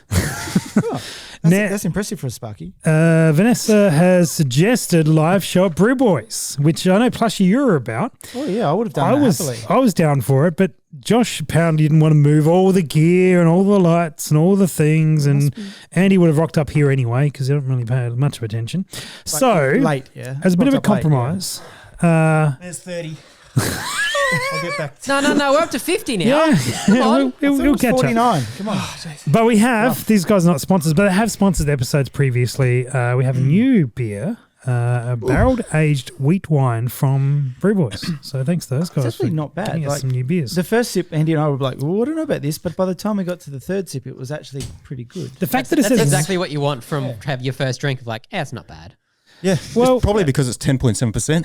That's impressive for a Sparky. Vanessa has suggested live show at Brew Boys, which I know Plushy you were about. Oh yeah, I would have done that happily. I was down for it, but Josh apparently didn't want to move all the gear and all the lights and all the things, and Andy would have rocked up here anyway because he don't really pay much of attention. So late, yeah. as a bit of a Rocked up late, compromise, There's 30. I'll get back to No, we're up to 50 now. yeah, Come on. we'll catch up. 49. Come on. But we have these guys are not sponsors, but they have sponsored episodes previously. We have a new beer, a barreled aged wheat wine from Brew Boys. So thanks to those guys. It's actually for not bad. getting us Like, some new beers. the first sip, Andy and I were like, well, I don't know about this, but by the time we got to the third sip, it was actually pretty good. The fact that it That's says exactly what you want from have your first drink of like, it's not bad. Yeah, Well- it's probably because it's 10.7%.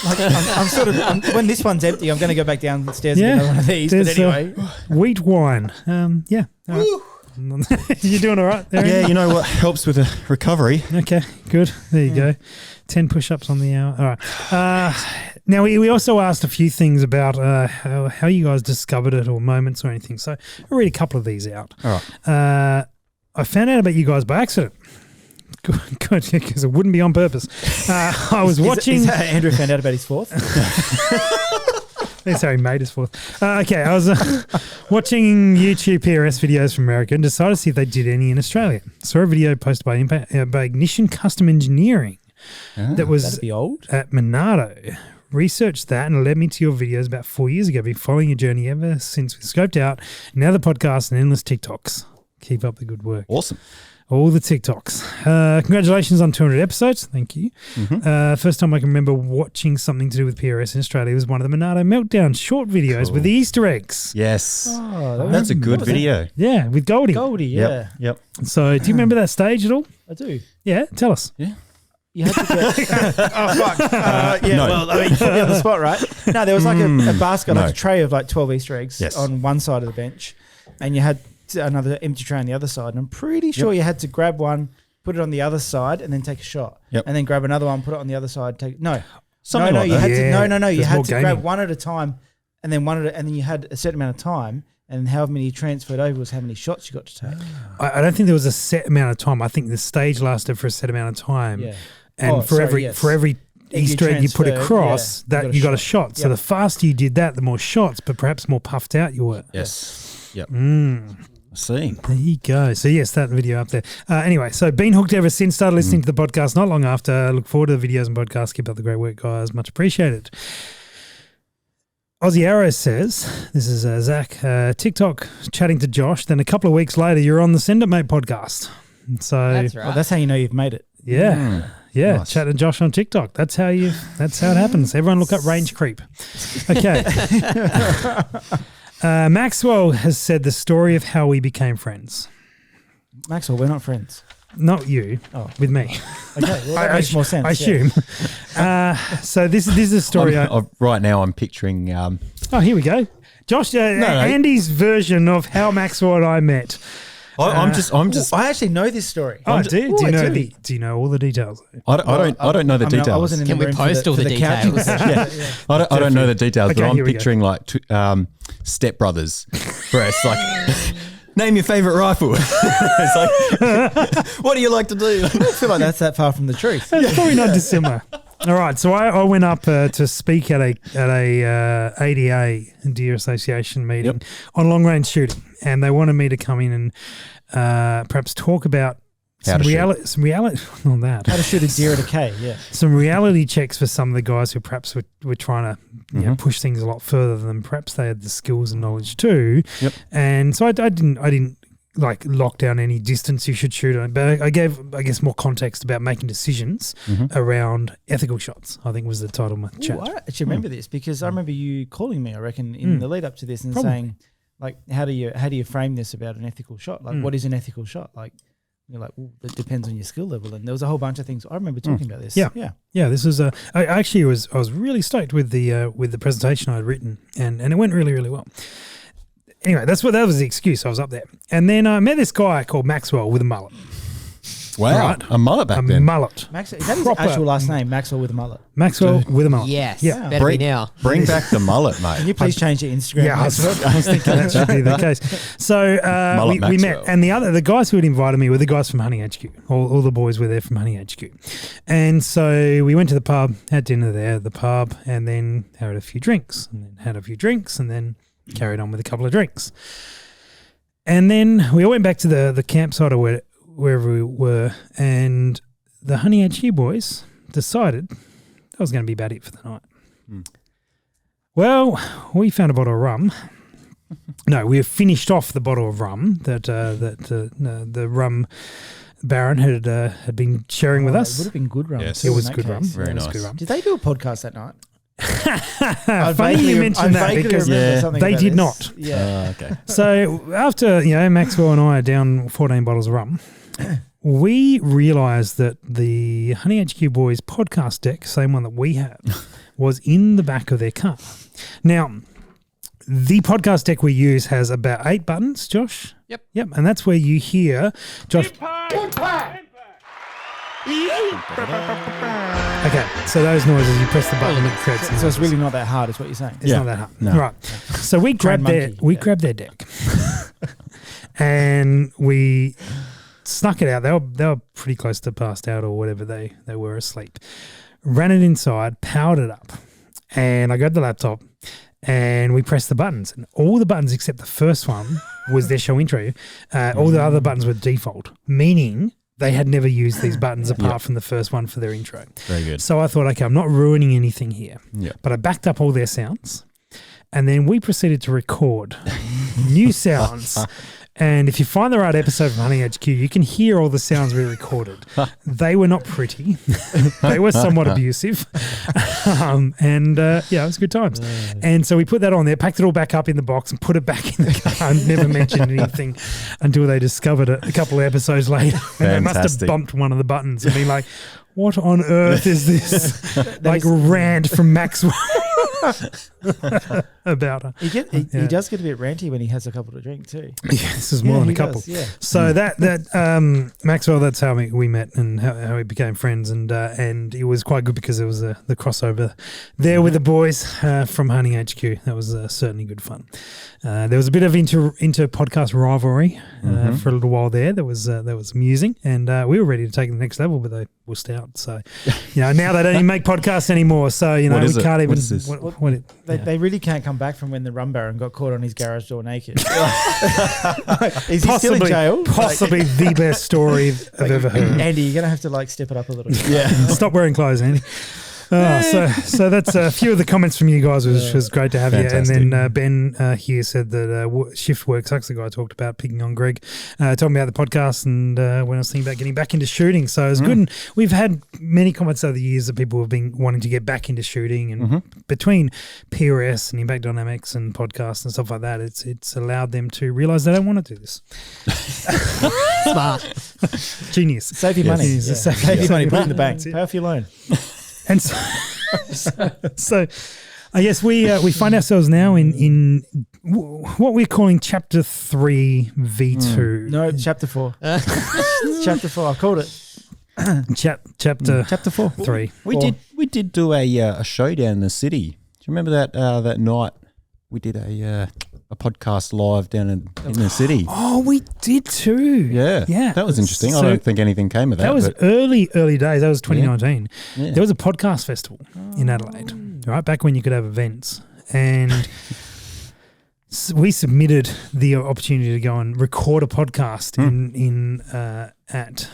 Like, I'm sort of, when this one's empty, I'm going to go back downstairs and Yeah. get another one of these. But There's, anyway, wheat wine. Yeah. All right. You're doing all right there? Yeah, you know what helps with a recovery? Okay, good. There you go. 10 push-ups on the hour. All right. Now, we also asked a few things about how you guys discovered it or moments or anything. So I'll read a couple of these out. All right. I found out about you guys by accident. Good, because it wouldn't be on purpose. I was watching... Is that Andrew found out about his fourth? That's how he made his fourth. Okay, I was watching YouTube PRS videos from America and decided to see if they did any in Australia. Saw a video posted by Ignition Custom Engineering that was That'd be old. at Monado. Researched that and led me to your videos about 4 years ago. Been following your journey ever since we scoped out. Now the podcast and endless TikToks. Keep up the good work. Awesome. All the TikToks. Congratulations on 200 episodes. Thank you. First time I can remember watching something to do with PRS in Australia was one of the Monado Meltdown short videos with the Easter eggs. Yes. Oh, That's a good video. Yeah, with Goldie. Goldie, yeah. Yep. So do you remember that stage at all? I do. Yeah, tell us. You had to get... oh, fuck. No. Well, I mean, put me on the spot, right? No, there was like a basket, like No. a tray of like 12 Easter eggs Yes. on one side of the bench, and you had another empty tray on the other side. And I'm pretty sure you had to grab one, put it on the other side, and then take a shot. Yep. And then grab another one, put it on the other side. No, Something no, like you that. had to. Yeah, No. You there's had more to gaming. grab one at a time, and then and then you had a certain amount of time, and however many you transferred over was how many shots you got to take. I don't think there was a set amount of time. I think the stage lasted for a set amount of time. Yeah. And Oh, for sorry, every If you Easter egg you put transferred, across, yeah, that you got a shot. So Yep. the faster you did that, the more shots, but perhaps more puffed out you were. Yes. Yep. I See. There you go. So yes, that video up there. Anyway, so been hooked ever since. Started listening to the podcast not long after. Look forward to the videos and podcasts. Keep up the great work, guys. Much appreciated. Aussie Arrow says, this is Zach, TikTok chatting to Josh. Then a couple of weeks later, you're on the Send It Mate podcast. So That's right. Well, that's how you know you've made it. yeah. Yeah, Nice. chatting to Josh on TikTok. That's how it happens. Everyone look up Range Creep. Okay. Maxwell has said the story of how we became friends. Maxwell, we're not friends. Not you, with me. Okay, well, that makes more sense. I yeah. assume. So this is a story. Right now, I'm picturing. Oh, here we go. Josh, Andy's version of how Maxwell and I met. I'm just. I actually know this story. Oh, do you I know do. do you know all the details? I don't know the details. I wasn't in Can the we room post for all the couching details? session. I don't know the details, Okay, but I'm here we go. picturing like Step Brothers for us. Like, name your favorite rifle. It's like, what do you like to do? I feel like that's that far from the truth. It's probably not dissimilar. All right, so I went up to speak at a ADA Deer Association meeting on long range shooting, and they wanted me to come in and perhaps talk about How to shoot. reality, not that. How to shoot a deer at a K, yeah. Some reality checks for some of the guys who perhaps were trying to push things a lot further than perhaps they had the skills and knowledge too. Yep. And so I didn't like lock down any distance you should shoot on, but I gave, I guess, more context about making decisions around ethical shots, I think was the title of my chat. Ooh, I actually remember this because I remember you calling me, I reckon, in the lead up to this and Probably. saying, like, how do you frame this about an ethical shot? Like, what is an ethical shot? Like, you're like, well, it depends on your skill level. And there was a whole bunch of things. I remember talking about this. Yeah. Yeah. Yeah, this was I was really stoked with the presentation I'd written, and it went really, really well. Anyway, that was the excuse. I was up there, and then I met this guy called Maxwell with a mullet. Wow, Right. a mullet back A then. mullet. Is that his Proper- actual last name, Maxwell with a mullet? Maxwell with a mullet. Yes. Yeah. Better be now. Bring back the mullet, Can you mate. please change your Instagram? Yeah, I was thinking that should be the case. So Mullet we met, Maxwell. and the guys who had invited me were the guys from Hunting HQ. All the boys were there from Hunting HQ, and so we went to the pub, had dinner there at the pub, and then had a few drinks, and then carried on with a couple of drinks, and then we all went back to the campsite or wherever we were, and the Hunting HQ boys decided that was going to be about it for the night. Well, we found a bottle of rum. No, we finished off the bottle of rum that the rum baron had been sharing with It us. would have been good rum. Yes. too, It in was that good rum. case. Very It was nice. good rum. Did they do a podcast that night? Funny you mentioned that because they did not. Yeah. Okay. So after Maxwell and I are down 14 bottles of rum, we realised that the Honey HQ Boys podcast deck, same one that we have, was in the back of their car. Now, the podcast deck we use has about 8 buttons, Josh. Yep. Yep. And that's where you hear Josh. Okay, so those noises, you press the button, it creates. So it's really not that hard, is what you're saying. It's not that hard. No. Right. So we grabbed monkey, grabbed their deck, and we snuck it out. They were pretty close to passed out or whatever they were asleep. Ran it inside, powered it up, and I grabbed the laptop, and we pressed the buttons, and all the buttons except the first one was their show intro. All the other buttons were default, meaning they had never used these buttons apart from the first one for their intro. Very good. So I thought, okay, I'm not ruining anything here. Yeah. But I backed up all their sounds, and then we proceeded to record new sounds. And if you find the right episode from Honey HQ, you can hear all the sounds we recorded. They were not pretty. They were somewhat abusive. It was good times. And so we put that on there, packed it all back up in the box and put it back in the car and never mentioned anything until they discovered it a couple of episodes later. And they must have bumped one of the buttons and been like, what on earth is this? Like rant from Maxwell about her. He does get a bit ranty when he has a couple to drink too. Yeah, this is more than a couple. Does, yeah. So that Maxwell, that's how we met and how we became friends, and it was quite good because there was the crossover there with the boys from Honey HQ. That was certainly good fun. There was a bit of inter podcast rivalry for a little while there. That was amusing, and we were ready to take it to the next level, but they wussed out. So now they don't even make podcasts anymore. So we can't even. They really can't come back from when the rum baron got caught on his garage door naked. Is he still in jail? Possibly the best story I've ever heard. Andy, you're gonna have to step it up a little bit. Yeah, stop wearing clothes, Andy. So that's a few of the comments from you guys, which was great to have fantastic. you. And then Ben here said that shift work sucks. The guy I talked about picking on Greg, told me about the podcast and when I was thinking about getting back into shooting. So it's good. And we've had many comments over the years that people have been wanting to get back into shooting, and between PRS and Impact Dynamics and podcasts and stuff like that, it's allowed them to realise they don't want to do this. Smart. Genius. Save your money. Save your money. Put it in the bank. Pay off your loan. And so I guess we find ourselves now in what we're calling Chapter 3 V2. No, Chapter 4. Chapter 4. I called it. Chapter 4. 3. We did do a show down in the city. Do you remember that night we did a podcast live down in the city? Oh, we did too. Yeah. That was interesting. So I don't think anything came of that. That was early days. That was 2019. Yeah. There was a podcast festival in Adelaide, right? Back when you could have events. And we submitted the opportunity to go and record a podcast at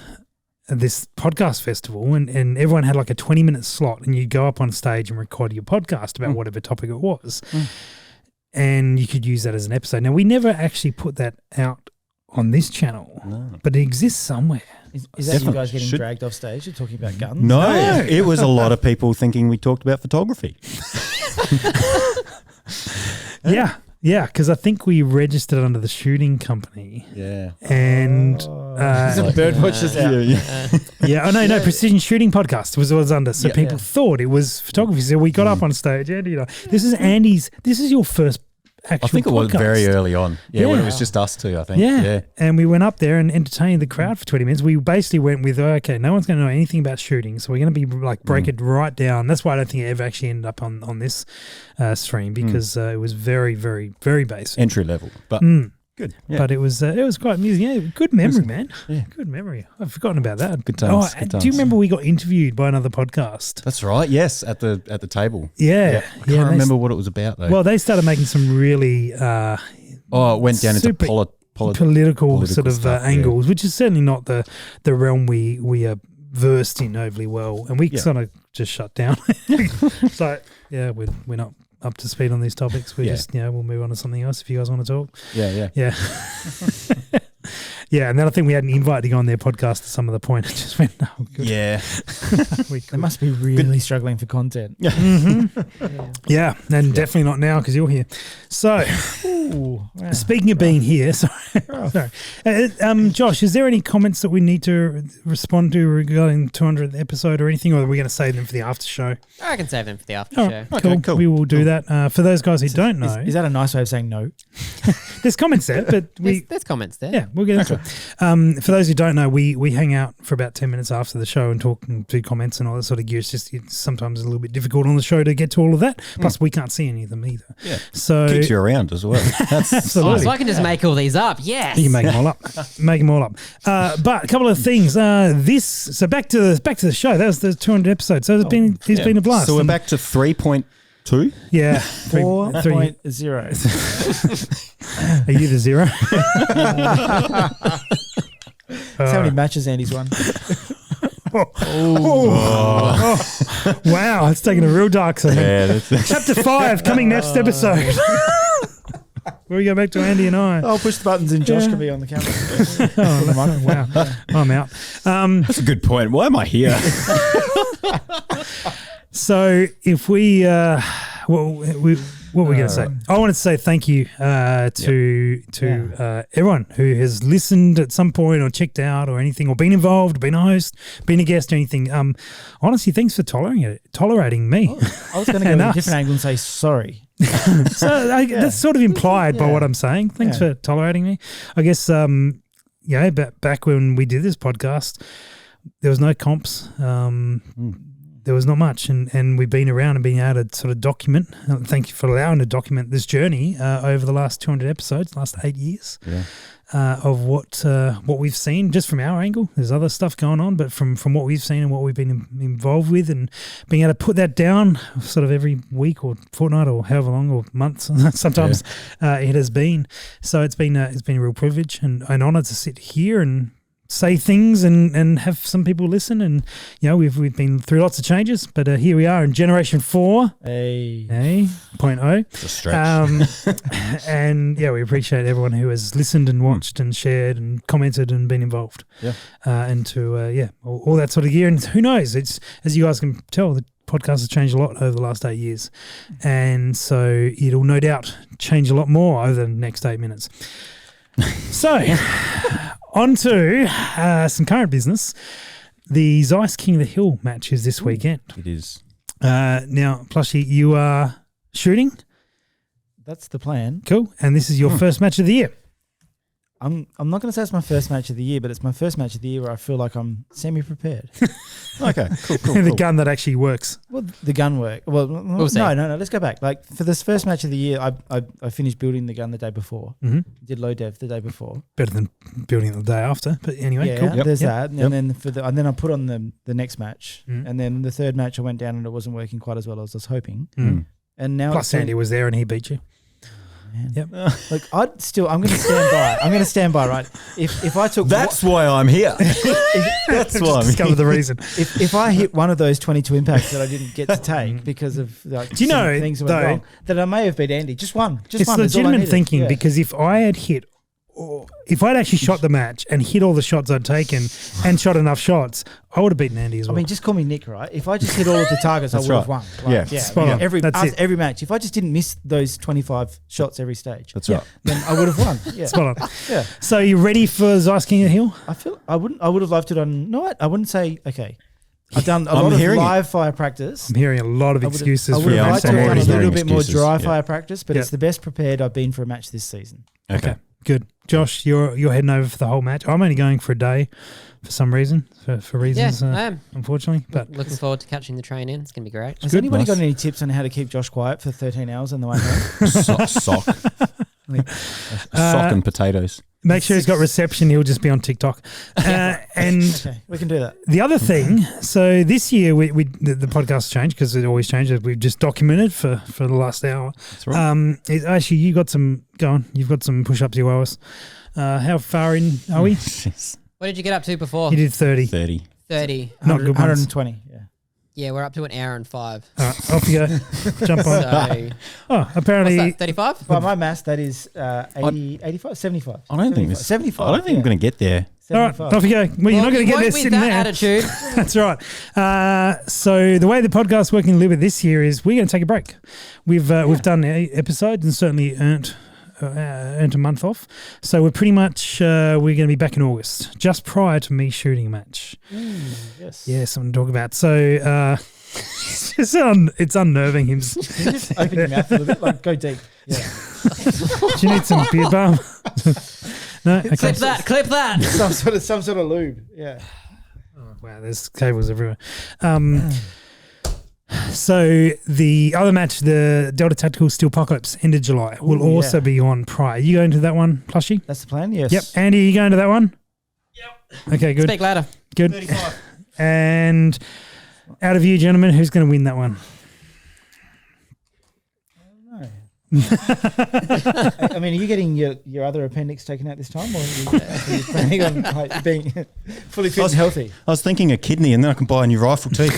this podcast festival, and everyone had like a 20-minute slot, and you go up on stage and record your podcast about whatever topic it was. And you could use that as an episode. Now, we never actually put that out on this channel, but it exists somewhere. Is that you guys getting dragged off stage? You're talking about guns? No, it was a lot of people thinking we talked about photography. Yeah, because I think we registered under the shooting company. Yeah. And some bird watchers out. No, Precision Shooting Podcast was under. So people thought it was photography. So we got up on stage, and this is your first actual I think it was podcast. very early on. Yeah, when it was just us two, I think. Yeah. And we went up there and entertained the crowd for 20 minutes. We basically went with, okay, no one's going to know anything about shooting, so we're going to be break it right down. That's why I don't think it ever actually ended up on this stream, because it was very, very, very basic. Entry level, but good. Yeah. But it was quite amusing. Yeah, good memory, man. Yeah. Good memory. I've forgotten about that. Good times. Do you remember we got interviewed by another podcast? That's right. Yes, at the table. Yeah. I can't remember what it was about though. Well, they started making some really it went down into political sort of stuff, angles, which is certainly not the realm we are versed in overly well, and we sort of just shut down. So we're not up to speed on these topics. We're just we'll move on to something else if you guys want to talk. Yeah. Yeah, and then I think we had an invite to go on their podcast at some of the point. It just went, no, good. Yeah. They must be really struggling for content. Yeah, and definitely not now because you're here. So, speaking of being here, sorry. Josh, is there any comments that we need to respond to regarding the 200th episode or anything, or are we going to save them for the after show? I can save them for the after Oh, show. cool. Okay, cool. We will do that. For those guys who don't know, Is that a nice way of saying no? there's comments there, but There's comments there. yeah, we'll get into it. For those who don't know, we hang out for about 10 minutes after the show and talk and do comments and all that sort of gear. It's sometimes a little bit difficult on the show to get to all of that. Plus, we can't see any of them either. Yeah. So Keeps you around as well. That's absolutely. Oh, so I can just make all these up. Yes. You can make them all up. Make them all up. But a couple of things. So back to the show. That was the 200 episode. So it's been a blast. So we're And- back to 3.2. Yeah, 4.0. Are you the zero? That's how many matches Andy's won. Wow, it's taking a real dark side. Yeah, that's Chapter 5 coming next episode. We go back to Andy and I. I'll push the buttons and Josh can be on the camera. Wow, I'm out. that's a good point. Why am I here? So if we, what were we going to say? I wanted to say thank you to everyone who has listened at some point or checked out or anything or been involved, been a host, been a guest or anything. Honestly, thanks for tolerating me. I was going to go And with a us. different angle and say sorry. So that's sort of implied by what I'm saying. Thanks for tolerating me. I guess, back when we did this podcast, there was no comps. There was not much, and we've been around and been able to sort of document. Thank you for allowing to document this journey over the last 200 episodes, last 8 years, of what we've seen just from our angle. There's other stuff going on, but from what we've seen and what we've been involved with, and being able to put that down sort of every week or fortnight or however long or months sometimes it has been. So it's been a real privilege and an honour to sit here and say things and have some people listen, and we've been through lots of changes, but here we are in generation 4, Hey. 0.0. It's a stretch. And we appreciate everyone who has listened and watched and shared and commented and been involved. And to all that sort of gear. And who knows? It's, as you guys can tell, the podcast has changed a lot over the last 8 years, and so it'll no doubt change a lot more over the next 8 minutes. So, on to some current business. The Zeiss King of the Hill match is this weekend. It is. Now, Plushie, you are shooting. That's the plan. Cool. And this is your first match of the year. I'm not going to say it's my first match of the year, but it's my first match of the year where I feel like I'm semi-prepared. Okay, cool. The gun that actually works. Well, the gun work. Well, see. no. Let's go back. Like for this first match of the year, I finished building the gun the day before. Mm-hmm. Did low dev the day before. Better than building it the day after. But anyway, Yeah, cool. there's Yep. that, and then and then I put on the next match, and then the third match I went down and it wasn't working quite as well as I was hoping. And now Plus, Andy was there and he beat you. Man. Yep. Like I'm going to stand by. I'm going to stand by. Right. If I took That's why I'm here. That's why I'm Discover here. the reason. if I hit one of those 22 impacts that I didn't get to take because of Do you some know, things that went though, wrong, that I may have beat Andy. Just one. Just It's one. That's all I legitimate needed. thinking Yeah. because if I had hit, or if I'd actually shot the match and hit all the shots I'd taken and shot enough shots, I would have beaten Andy as I well. mean, just call me Nick, right? If I just hit all of the targets, I That's would have right. won. Yeah. Spot on. Every That's it. every match. If I just didn't miss those 25 shots every stage, That's right. then I would have won. Yeah. Spot on. Yeah. So you ready for Zeiss King of the Hill? I would have loved to done. No, I wouldn't say okay. I've done a lot of hearing live fire practice. I'm hearing a lot of excuses I for would have I'm liked to I'm have done already a little hearing bit more excuses, dry yeah. fire practice, but Yeah. it's the best prepared I've been for a match this season. Okay. Good. Josh, you're heading over for the whole match. I'm only going for a day for some reason, for reasons, I am. unfortunately. But Looking forward to catching the train in. It's going to be great. Has Good, anybody got nice. any tips on how to keep Josh quiet for 13 hours on the way home? Sock. Sock and potatoes. make sure he's got reception. He'll just be on TikTok. And Okay, we can do that. the other thing, so this year the podcast changed because it always changes. We've just documented for the last hour. That's right. Actually, you got some going. You've got some push-ups you owe us. How far in are we? Jeez. What did you get up to before? You did 30. 30. 30. Not good ones. 120. Yeah. Yeah, we're up to an hour and 5. All right, off you go. Jump on. So, Oh, apparently. what's that, 35? By my maths, that is 80, 85, 75. I don't think 75. I don't think I'm going to get there. All right, 75. off you go. Well, you're not going to get there with sitting that there. attitude. That's right. So the way the podcast's working a little bit this year is we're going to take a break. We've done episodes and certainly earned a month off. So we're pretty much we're going to be back in August, just prior to me shooting a match. Yes. Yeah, something to talk about. So it's unnerving him. Just open your mouth a little bit, like go deep. Yeah. Do you need some beard balm? No, okay. Clip that. some sort of lube. Yeah. Oh, wow, there's cables everywhere. So the other match, the Delta Tactical Steel Apocalypse, end of July, will also be on prior. You going to that one, Plushie? That's the plan. Yes. Yep. Andy, you going to that one? Yep. Okay, good. Speak louder. Good. 35. And out of you, gentlemen, who's going to win that one? I mean, are you getting your other appendix taken out this time, or are you planning on like, being fully fit and healthy? I was thinking a kidney, and then I can buy a new rifle too.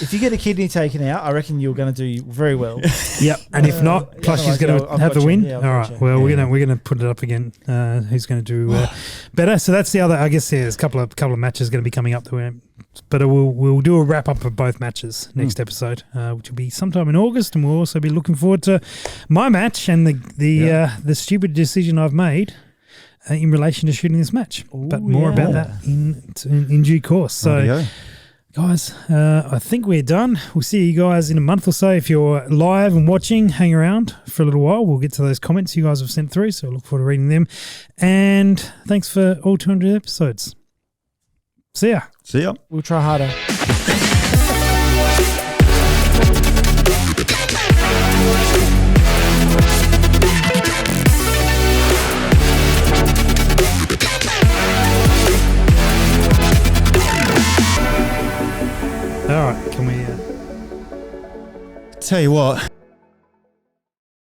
If you get a kidney taken out, I reckon you're going to do very well. Yep. And if not, Plushie's going to have the win. Yeah, all right. Well, we're gonna put it up again. Who's going to do better? So that's the other. I guess there's a couple of matches going to be coming up. But we'll do a wrap up of both matches next episode, which will be sometime in August, and we'll also be looking forward to my match and the stupid decision I've made in relation to shooting this match. But more about that in due course. So, guys, I think we're done. We'll see you guys in a month or so. If you're live and watching, hang around for a little while. We'll get to those comments you guys have sent through, so I look forward to reading them. And thanks for all 200 episodes. See ya. See ya. We'll try harder. All right, can we... Tell you what.